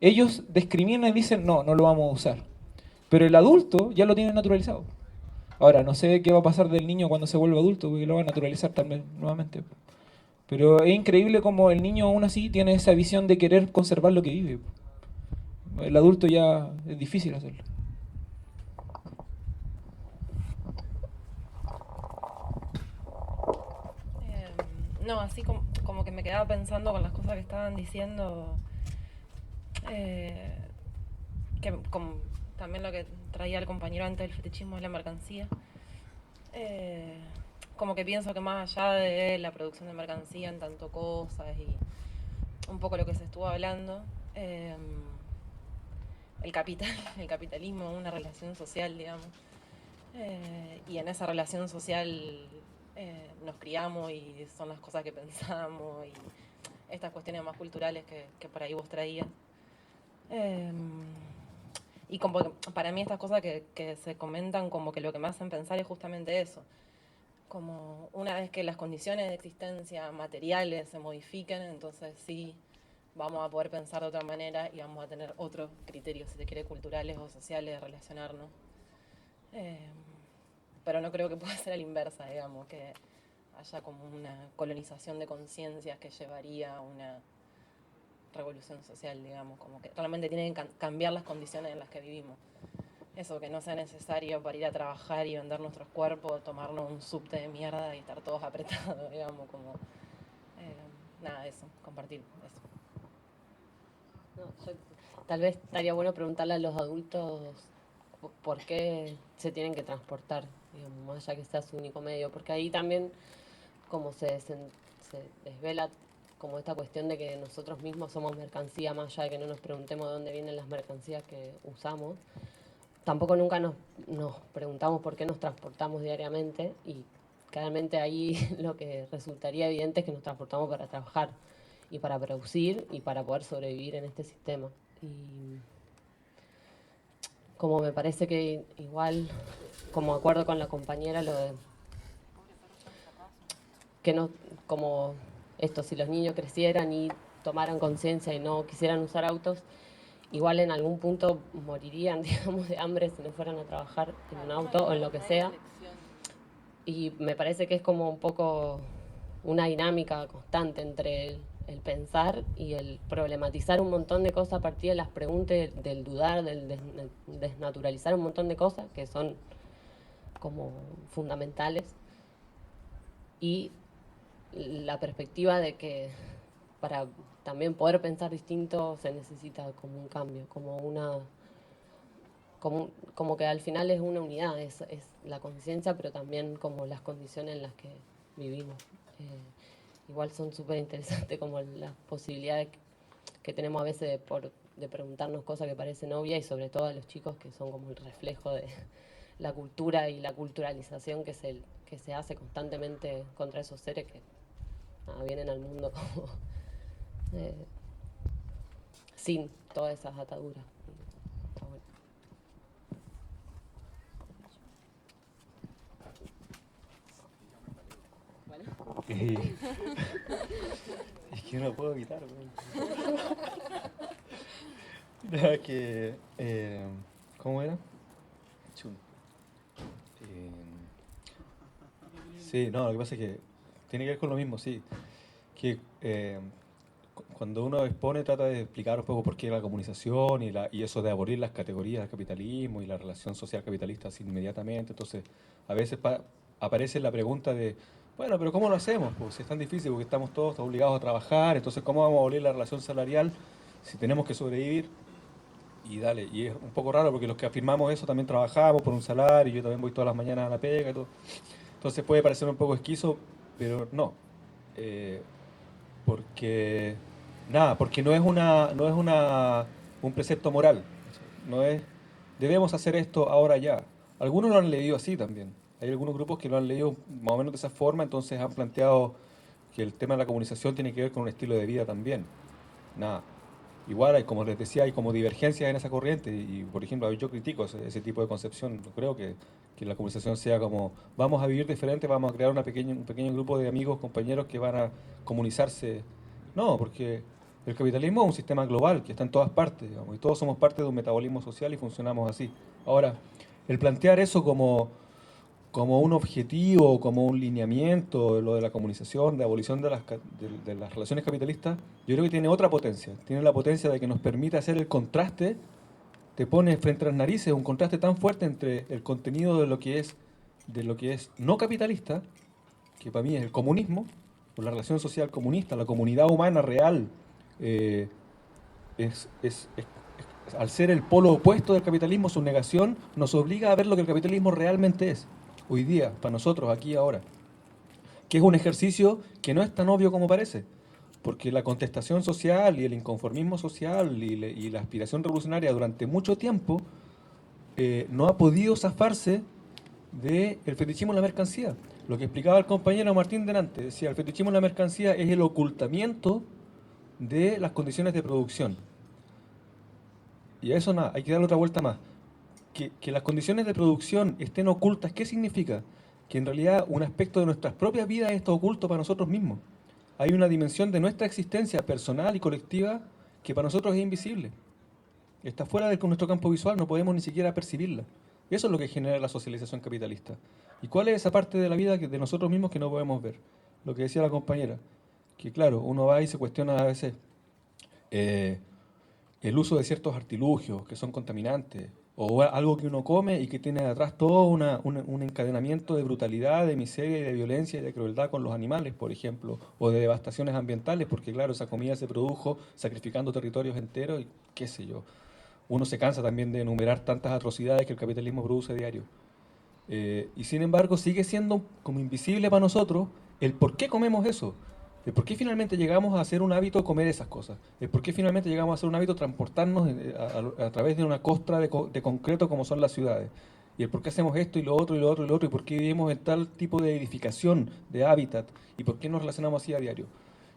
ellos discriminan y dicen no, no lo vamos a usar. Pero el adulto ya lo tiene naturalizado. Ahora, no sé qué va a pasar del niño cuando se vuelva adulto, porque lo va a naturalizar también nuevamente. Pero es increíble como el niño aún así tiene esa visión de querer conservar lo que vive. El adulto ya es difícil hacerlo. No, así como que me quedaba pensando con las cosas que estaban diciendo, como también lo que traía el compañero antes del fetichismo de la mercancía. Como que pienso que más allá de la producción de mercancía en tanto cosas y un poco lo que se estuvo hablando, el capitalismo, una relación social, digamos, y en esa relación social nos criamos y son las cosas que pensamos y estas cuestiones más culturales que por ahí vos traías. Y como que para mí estas cosas que se comentan, como que lo que me hacen pensar es justamente eso. Como una vez que las condiciones de existencia materiales se modifiquen, entonces sí vamos a poder pensar de otra manera y vamos a tener otros criterios, si se quiere, culturales o sociales de relacionarnos. Pero no creo que pueda ser a la inversa, digamos, que haya como una colonización de conciencias que llevaría a una revolución social, digamos, como que realmente tienen que cambiar las condiciones en las que vivimos. Eso, que no sea necesario para ir a trabajar y vender nuestros cuerpos, tomarnos un subte de mierda y estar todos apretados, digamos, como... nada, eso, compartir eso. No, tal vez estaría bueno preguntarle a los adultos por qué se tienen que transportar, digamos, más allá que sea su único medio, porque ahí también como se desvela como esta cuestión de que nosotros mismos somos mercancía, más allá de que no nos preguntemos de dónde vienen las mercancías que usamos. Tampoco nunca nos preguntamos por qué nos transportamos diariamente, y claramente ahí lo que resultaría evidente es que nos transportamos para trabajar y para producir y para poder sobrevivir en este sistema. Y como me parece que igual, como acuerdo con la compañera, lo de que no, como esto, si los niños crecieran y tomaran conciencia y no quisieran usar autos, igual en algún punto morirían, digamos, de hambre si no fueran a trabajar en un auto o en lo que sea. Y me parece que es como un poco una dinámica constante entre el pensar y el problematizar un montón de cosas a partir de las preguntas, del dudar, del desnaturalizar un montón de cosas que son como fundamentales. Y la perspectiva de que para también poder pensar distinto se necesita como un cambio, como que al final es una unidad, es la conciencia, pero también como las condiciones en las que vivimos. Igual son súper interesantes como las posibilidades que tenemos a veces de preguntarnos cosas que parecen obvias, y sobre todo a los chicos, que son como el reflejo de la cultura y la culturalización que se hace constantemente contra esos seres que vienen al mundo como sin todas esas ataduras. Está bueno. Es que no lo puedo evitar. Ya que, ¿cómo era? Sí, no, lo que pasa es que tiene que ver con lo mismo, sí. Que cuando uno expone, trata de explicar un poco por qué la comunización y eso de abolir las categorías del capitalismo y la relación social capitalista así inmediatamente. Entonces, a veces aparece la pregunta de, bueno, pero ¿cómo lo hacemos? Pues si es tan difícil, porque estamos todos obligados a trabajar, entonces ¿cómo vamos a abolir la relación salarial si tenemos que sobrevivir? Y dale, y es un poco raro porque los que afirmamos eso también trabajamos por un salario, yo también voy todas las mañanas a la pega y todo. Entonces puede parecer un poco esquizo, pero no. Porque porque no es un precepto moral. No es debemos hacer esto ahora ya. Algunos lo han leído así también. Hay algunos grupos que lo han leído más o menos de esa forma, entonces han planteado que el tema de la comunicación tiene que ver con un estilo de vida también. Nada. Igual hay, como les decía, hay como divergencias en esa corriente y por ejemplo, yo critico ese tipo de concepción. No creo que la conversación sea como vamos a vivir diferente, vamos a crear un pequeño grupo de amigos, compañeros que van a comunizarse. No, porque el capitalismo es un sistema global que está en todas partes, digamos, y todos somos parte de un metabolismo social y funcionamos así. Ahora, el plantear eso como un objetivo, como un lineamiento, lo de la comunicación, de abolición de las relaciones capitalistas, yo creo que tiene otra potencia. Tiene la potencia de que nos permite hacer el contraste, te pone frente a las narices un contraste tan fuerte entre el contenido de lo que es no capitalista, que para mí es el comunismo, o la relación social comunista, la comunidad humana real, al ser el polo opuesto del capitalismo, su negación nos obliga a ver lo que el capitalismo realmente es, hoy día, para nosotros, aquí y ahora. Que es un ejercicio que no es tan obvio como parece, porque la contestación social y el inconformismo social y la aspiración revolucionaria durante mucho tiempo no ha podido zafarse del fetichismo en la mercancía. Lo que explicaba el compañero Martín delante, decía, el fetichismo en la mercancía es el ocultamiento de las condiciones de producción. Y a eso nada, hay que darle otra vuelta más. Que las condiciones de producción estén ocultas, ¿qué significa? Que en realidad un aspecto de nuestras propias vidas está oculto para nosotros mismos. Hay una dimensión de nuestra existencia personal y colectiva que para nosotros es invisible. Está fuera de nuestro campo visual, no podemos ni siquiera percibirla. Y eso es lo que genera la socialización capitalista. ¿Y cuál es esa parte de la vida de nosotros mismos que no podemos ver? Lo que decía la compañera, que claro, uno va y se cuestiona a veces el uso de ciertos artilugios que son contaminantes, o algo que uno come y que tiene detrás todo un encadenamiento de brutalidad, de miseria y de violencia y de crueldad con los animales, por ejemplo, o de devastaciones ambientales, porque claro, esa comida se produjo sacrificando territorios enteros y qué sé yo. uno se cansa también de enumerar tantas atrocidades que el capitalismo produce a diario. Y sin embargo sigue siendo como invisible para nosotros el por qué comemos eso, el por qué finalmente llegamos a hacer un hábito comer esas cosas, el por qué finalmente llegamos a hacer un hábito transportarnos a través de una costra de concreto como son las ciudades, y el por qué hacemos esto y lo otro y lo otro y lo otro, y por qué vivimos en tal tipo de edificación, de hábitat, y por qué nos relacionamos así a diario.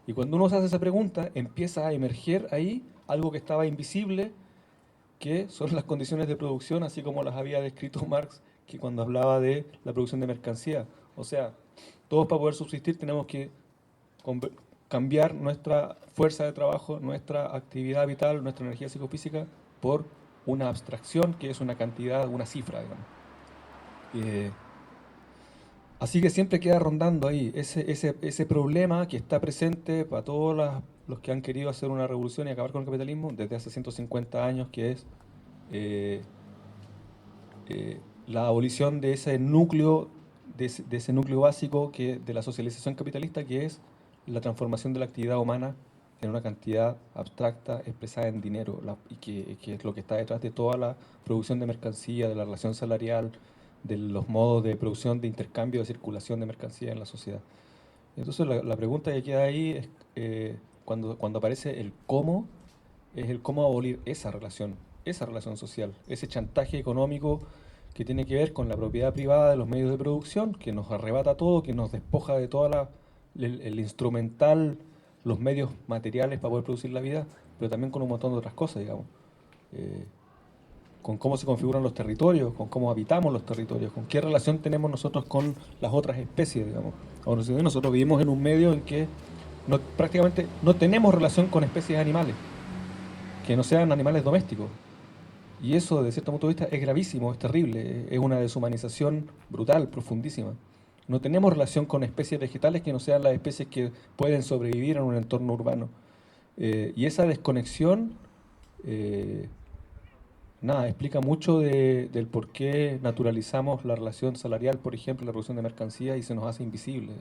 Y cuando uno se hace esa pregunta, empieza a emerger ahí algo que estaba invisible, que son las condiciones de producción, así como las había descrito Marx, que cuando hablaba de la producción de mercancía. O sea, todos para poder subsistir tenemos que cambiar nuestra fuerza de trabajo, nuestra actividad vital, nuestra energía psicofísica, por una abstracción que es una cantidad, una cifra, digamos. Así que siempre queda rondando ahí ese problema que está presente para todos los que han querido hacer una revolución y acabar con el capitalismo desde hace 150 años, que es la abolición de ese núcleo, de ese núcleo básico de la socialización capitalista, que es la transformación de la actividad humana en una cantidad abstracta expresada en dinero, y que es lo que está detrás de toda la producción de mercancía, de la relación salarial, de los modos de producción, de intercambio, de circulación de mercancía en la sociedad. Entonces la pregunta que queda ahí es, cuando aparece el cómo, es el cómo abolir esa relación social, ese chantaje económico que tiene que ver con la propiedad privada de los medios de producción, que nos arrebata todo, que nos despoja de toda el instrumental, los medios materiales para poder producir la vida, pero también con un montón de otras cosas, digamos. Con cómo se configuran los territorios, con cómo habitamos los territorios, con qué relación tenemos nosotros con las otras especies, digamos. Ahora, nosotros vivimos en un medio en que prácticamente no tenemos relación con especies animales, que no sean animales domésticos. Y eso, desde cierto punto de vista, es gravísimo, es terrible, es una deshumanización brutal, profundísima. No tenemos relación con especies vegetales que no sean las especies que pueden sobrevivir en un entorno urbano. Y esa desconexión explica mucho del por qué naturalizamos la relación salarial, por ejemplo, la producción de mercancías, y se nos hace invisible.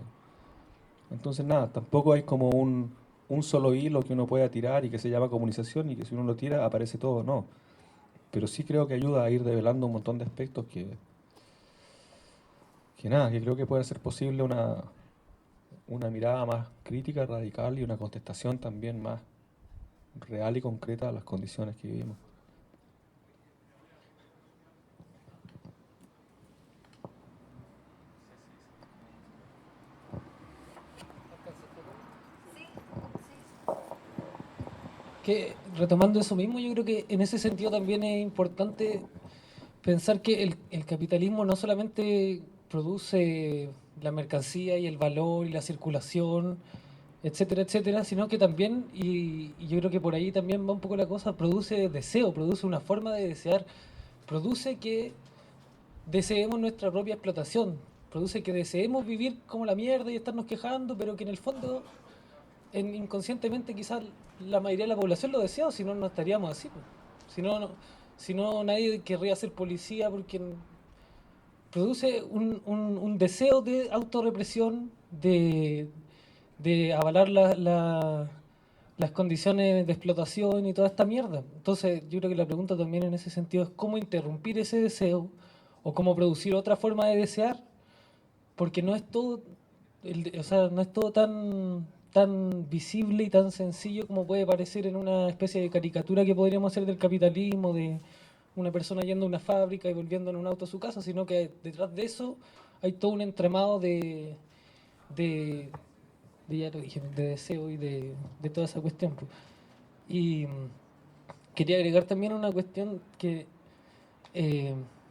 Entonces, tampoco hay como un solo hilo que uno pueda tirar y que se llama comunización, y que si uno lo tira aparece todo, no. Pero sí creo que ayuda a ir develando un montón de aspectos que creo que puede ser posible una mirada más crítica, radical, y una contestación también más real y concreta a las condiciones que vivimos. Que retomando eso mismo, yo creo que en ese sentido también es importante pensar que el capitalismo no solamente produce la mercancía y el valor y la circulación, etcétera, etcétera, sino que también, y yo creo que por ahí también va un poco la cosa, produce deseo, produce una forma de desear, produce que deseemos nuestra propia explotación, produce que deseemos vivir como la mierda y estarnos quejando, pero que en el fondo, inconscientemente quizás la mayoría de la población lo desea, o si no, no estaríamos así, pues. Si no, nadie querría ser policía, porque produce un deseo de autorrepresión, de avalar las condiciones de explotación y toda esta mierda. Entonces yo creo que la pregunta también en ese sentido es cómo interrumpir ese deseo, o cómo producir otra forma de desear, porque no es todo, no es todo tan visible y tan sencillo como puede parecer en una especie de caricatura que podríamos hacer del capitalismo, de una persona yendo a una fábrica y volviendo en un auto a su casa, sino que detrás de eso hay todo un entramado de ya lo dije, de deseo y de toda esa cuestión. Y quería agregar también una cuestión que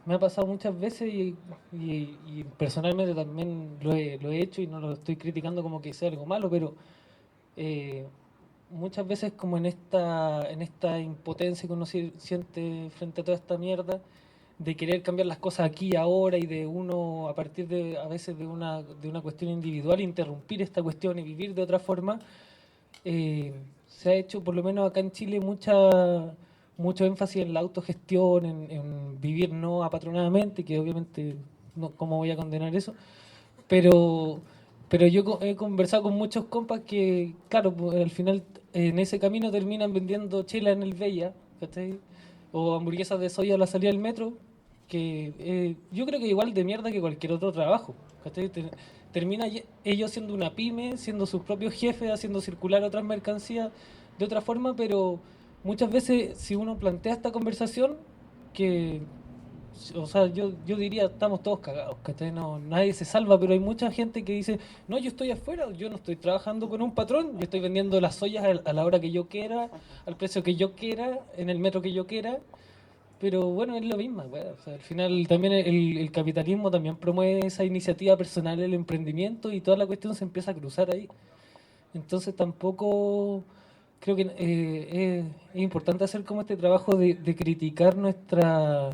me ha pasado muchas veces, y personalmente también lo he hecho, y no lo estoy criticando como que sea algo malo, pero muchas veces, como en esta impotencia que uno siente frente a toda esta mierda, de querer cambiar las cosas aquí y ahora, y de uno, a partir a veces de una cuestión individual, interrumpir esta cuestión y vivir de otra forma, se ha hecho, por lo menos acá en Chile, mucho énfasis en la autogestión, en vivir no apatronadamente, que obviamente, no, ¿cómo voy a condenar eso? Pero yo he conversado con muchos compas que, claro, pues, al final en ese camino terminan vendiendo chela en el Bella, ¿cachai? o hamburguesas de soya a la salida del metro, que yo creo que igual de mierda que cualquier otro trabajo. ¿Cachai? Termina ellos siendo una pyme, siendo sus propios jefes, haciendo circular otras mercancías de otra forma, pero muchas veces si uno plantea esta conversación, que, o sea, yo diría, estamos todos cagados, ¿cachai? No, nadie se salva, pero hay mucha gente que dice, no, yo estoy afuera, yo no estoy trabajando con un patrón, yo estoy vendiendo las ollas a la hora que yo quiera, al precio que yo quiera, en el metro que yo quiera, pero bueno, es lo mismo, güey. O sea, al final también el capitalismo también promueve esa iniciativa personal, el emprendimiento, y toda la cuestión se empieza a cruzar ahí. Entonces tampoco creo que es importante hacer como este trabajo de criticar nuestra...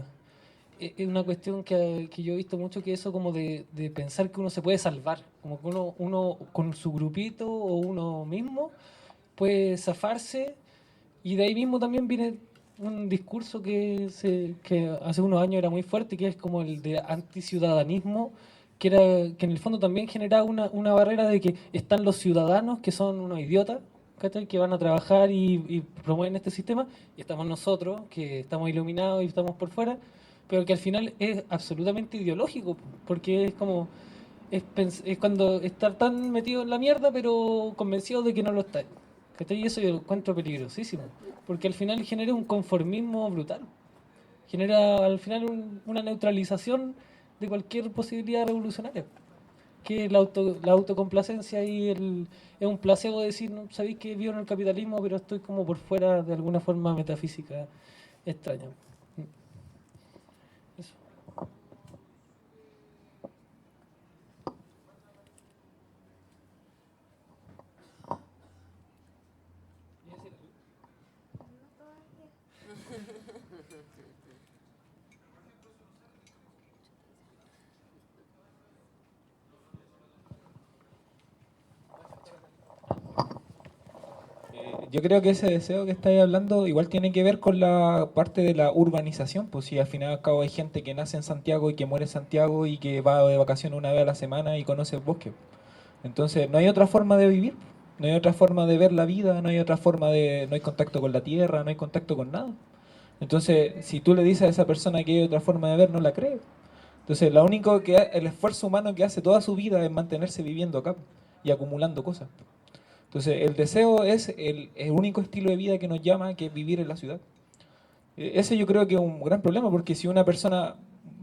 Es una cuestión que yo he visto mucho, que eso como de pensar que uno se puede salvar, como que uno con su grupito o uno mismo puede zafarse, y de ahí mismo también viene un discurso que hace unos años era muy fuerte, que es como el de anticiudadanismo, que en el fondo también generaba una barrera de que están los ciudadanos, que son unos idiotas, ¿cachai? Que van a trabajar y promueven este sistema, y estamos nosotros, que estamos iluminados y estamos por fuera, pero que al final es absolutamente ideológico, porque es como... es cuando estar tan metido en la mierda, pero convencido de que no lo está. ¿Cachai? Y eso yo lo encuentro peligrosísimo, porque al final genera un conformismo brutal. Genera al final una neutralización de cualquier posibilidad revolucionaria. Que la autocomplacencia y es un placebo decir, no, sabéis que vivo en el capitalismo, pero estoy como por fuera de alguna forma metafísica extraña. Eso. Yo creo que ese deseo que estáis hablando igual tiene que ver con la parte de la urbanización, pues si al final y al cabo hay gente que nace en Santiago y que muere en Santiago y que va de vacaciones una vez a la semana y conoce el bosque. Entonces no hay otra forma de vivir, no hay otra forma de ver la vida, no hay otra forma no hay contacto con la tierra, no hay contacto con nada. Entonces, si tú le dices a esa persona que hay otra forma de ver, no la cree. Entonces, el esfuerzo humano que hace toda su vida es mantenerse viviendo acá y acumulando cosas. Entonces, el deseo es el único estilo de vida que nos llama, que es vivir en la ciudad. Ese yo creo que es un gran problema, porque si una persona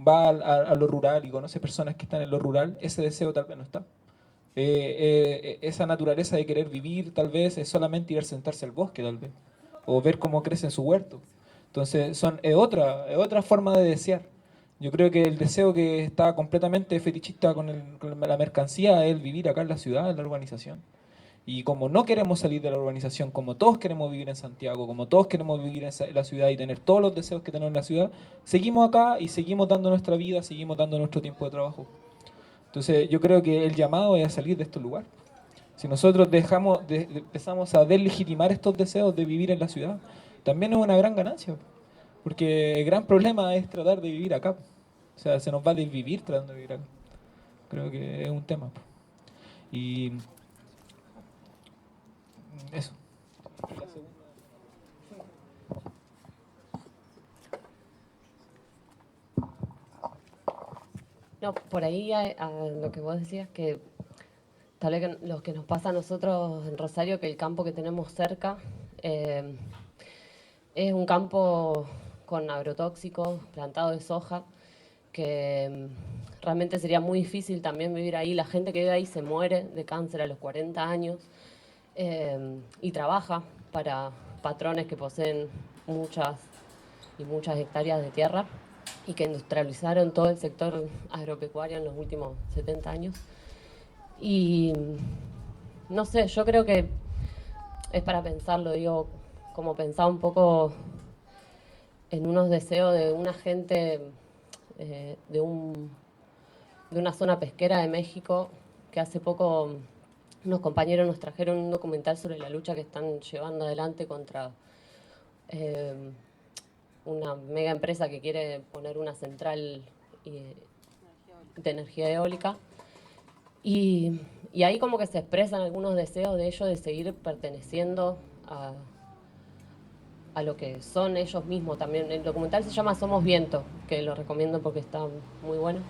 va a lo rural y conoce personas que están en lo rural, ese deseo tal vez no está. Esa naturaleza de querer vivir tal vez es solamente ir a sentarse al bosque tal vez, o ver cómo crece en su huerto. Entonces es otra forma de desear. Yo creo que el deseo que está completamente fetichista con la mercancía es el vivir acá en la ciudad, en la urbanización. Y como no queremos salir de la urbanización, como todos queremos vivir en Santiago, como todos queremos vivir en la ciudad y tener todos los deseos que tenemos en la ciudad, seguimos acá y seguimos dando nuestra vida, seguimos dando nuestro tiempo de trabajo. Entonces yo creo que el llamado es a salir de este lugar. Si nosotros empezamos a deslegitimar estos deseos de vivir en la ciudad, también es una gran ganancia. Porque el gran problema es tratar de vivir acá. O sea, se nos va a desvivir tratando de vivir acá. Creo que es un tema. Y eso. No, por ahí a lo que vos decías, que tal vez que lo que nos pasa a nosotros en Rosario, que el campo que tenemos cerca es un campo con agrotóxicos, plantado de soja, que realmente sería muy difícil también vivir ahí. La gente que vive ahí se muere de cáncer a los 40 años y trabaja para patrones que poseen muchas y muchas hectáreas de tierra y que industrializaron todo el sector agropecuario en los últimos 70 años. Y no sé, yo creo que es para pensarlo, digo, como pensar un poco en unos deseos de una gente de una zona pesquera de México, que hace poco unos compañeros nos trajeron un documental sobre la lucha que están llevando adelante contra una mega empresa que quiere poner una central de energía eólica. Y ahí como que se expresan algunos deseos de ellos de seguir perteneciendo a lo que son ellos mismos también. El documental se llama Somos Viento, que lo recomiendo porque está muy bueno.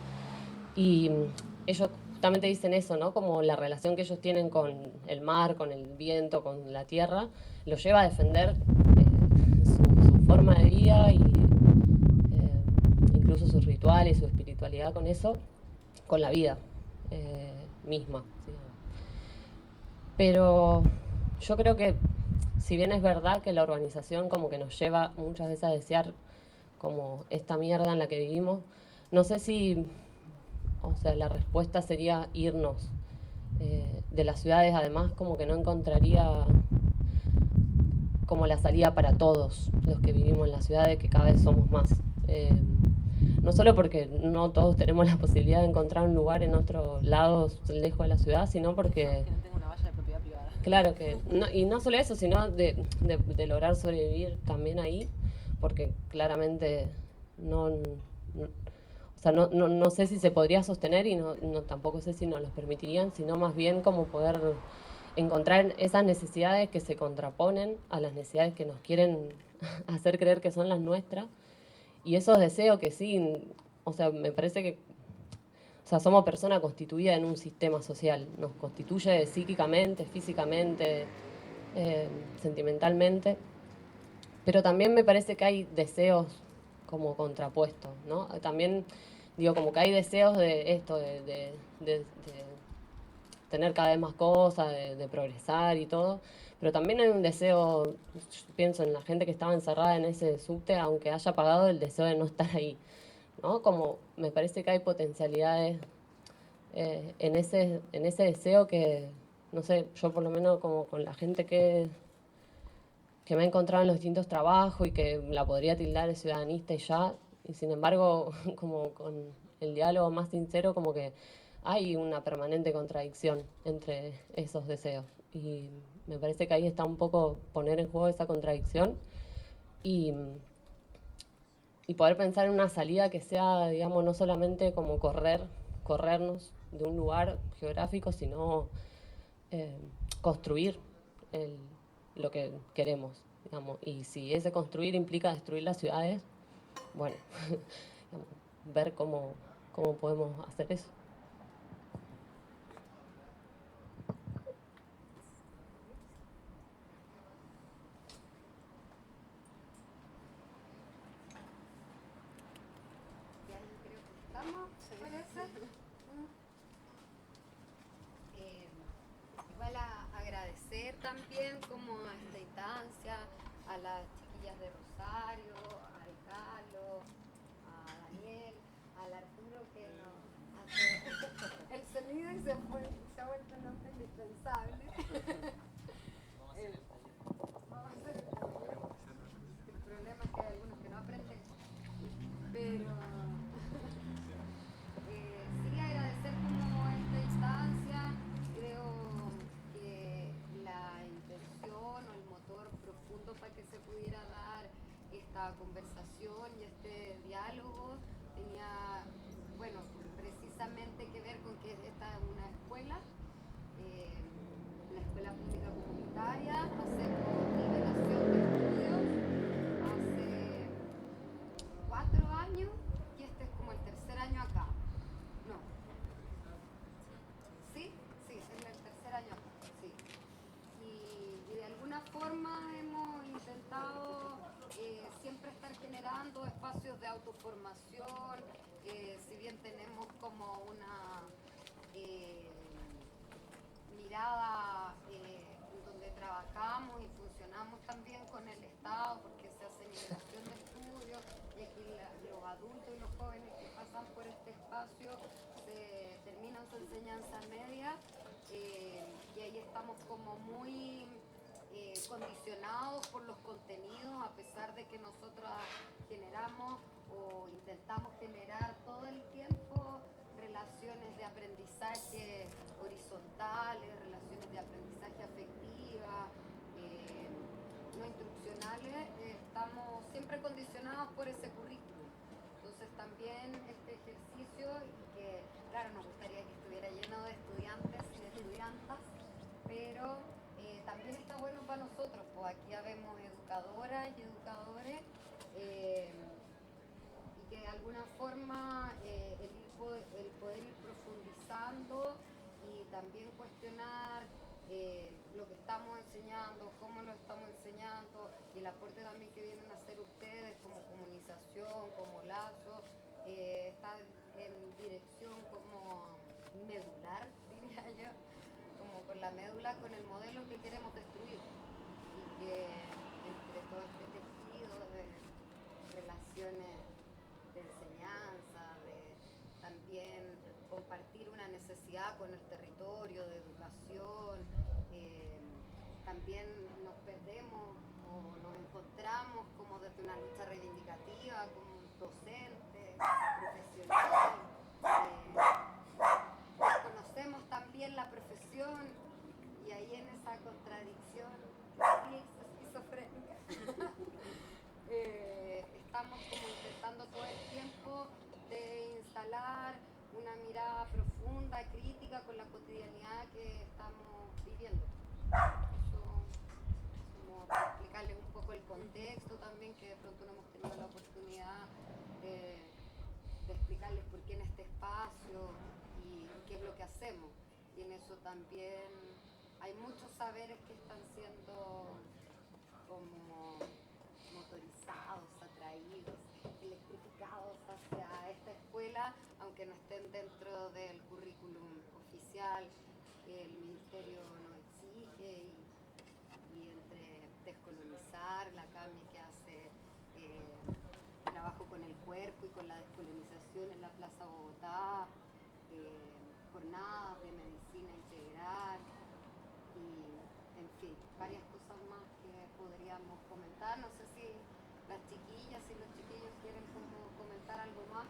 Y ellos justamente dicen eso, ¿no? Como la relación que ellos tienen con el mar, con el viento, con la tierra, los lleva a defender su forma de vida y incluso sus rituales, su espiritualidad con eso, con la vida misma. ¿Sí? Pero yo creo que si bien es verdad que la urbanización como que nos lleva muchas veces a desear como esta mierda en la que vivimos, no sé si, o sea, la respuesta sería irnos de las ciudades. Además, como que no encontraría como la salida para todos los que vivimos en las ciudades, que cada vez somos más. No solo porque no todos tenemos la posibilidad de encontrar un lugar en otro lado, lejos de la ciudad, sino porque... Que no tengo una valla de propiedad privada. Claro que, no, y no solo eso, sino de lograr sobrevivir también ahí, porque claramente o sea, no sé si se podría sostener y tampoco sé si nos los permitirían, sino más bien como poder encontrar esas necesidades que se contraponen a las necesidades que nos quieren hacer creer que son las nuestras, y esos deseos que sí, o sea, me parece que, o sea, somos personas constituidas en un sistema social, nos constituye psíquicamente, físicamente, sentimentalmente, pero también me parece que hay deseos como contrapuestos, ¿no? También digo, como que hay deseos de esto, de tener cada vez más cosas, de progresar y todo, pero también hay un deseo, yo pienso en la gente que estaba encerrada en ese subte, aunque haya pagado, el deseo de no estar ahí, ¿no? Como me parece que hay potencialidades en ese deseo que, no sé, yo por lo menos como con la gente que me he encontrado en los distintos trabajos y que la podría tildar de ciudadanista y ya, y sin embargo, como con el diálogo más sincero, como que hay una permanente contradicción entre esos deseos. Y me parece que ahí está un poco poner en juego esa contradicción y poder pensar en una salida que sea, digamos, no solamente como corrernos de un lugar geográfico, sino construir lo que queremos, digamos. Y si ese construir implica destruir las ciudades, bueno, ver cómo podemos hacer eso. Igual agradecer también como a esta instancia, a las chiquillas de Rosario, a Carlos, a Daniel, al Arturo que nos hace el sonido y se ha vuelto un hombre indispensable. Vamos a hacer el problema es que hay algunos que no aprenden, pero sí agradecer como esta instancia. Creo que la intención o el motor profundo para que se pudiera dar esta conversación y este diálogo tenía, bueno, precisamente que ver con que esta es una escuela, la escuela pública comunitaria, hacemos nivelación de estudios hace 4 años y este es como el tercer año acá. No. ¿Sí? Sí, es el tercer año acá, sí. Y de alguna forma hemos intentado siempre estar generando espacios de autoformación, si bien tenemos como una mirada en donde trabajamos y funcionamos también con el Estado, porque se hace nivelación de estudios y aquí los adultos y los jóvenes que pasan por este espacio terminan su enseñanza media y ahí estamos como muy condicionados por los contenidos, a pesar de que nosotros generamos o intentamos generar todo el tiempo relaciones de aprendizaje horizontales, relaciones de aprendizaje afectiva, no instruccionales, estamos siempre condicionados por ese currículum. Entonces también este ejercicio, que claro, nos gustaría que estuviera lleno de estudiantes y de estudiantas, pero también está bueno para nosotros, pues aquí ya vemos educadoras y educadores, y que de alguna forma el poder ir profundizando y también cuestionar lo que estamos enseñando, cómo lo estamos enseñando, y el aporte también que vienen a hacer ustedes como comunicación, como lazo, está en dirección como medular, diría yo, como con la médula, con el modelo que queremos destruir, y que entre todo este tejido de relaciones de enseñanza, de también compartir una necesidad con el territorio, de educación, también nos perdemos o nos encontramos como desde una lucha reivindicativa, como docente, profesional, conocemos también la profesión, y ahí en esa contradicción esquizofrénica estamos como intentando todo el tiempo de instalar una mirada profunda, crítica con la cotidianidad que estamos viviendo. Eso, como para explicarles un poco el contexto también, que de pronto no hemos tenido la oportunidad de explicarles por qué en este espacio y qué es lo que hacemos. Y en eso también hay muchos saberes que están siendo como motorizados, atraídos, electrificados hacia esta escuela, aunque no estén dentro del currículum oficial que el Ministerio nos exige, y entre descolonizar, la Cami que hace trabajo con el cuerpo y con la descolonización en la Plaza Bogotá, jornadas de medicina integral, y en fin, varias cosas más que podríamos comentar. No sé si las chiquillas y los chiquillos quieren como comentar algo más.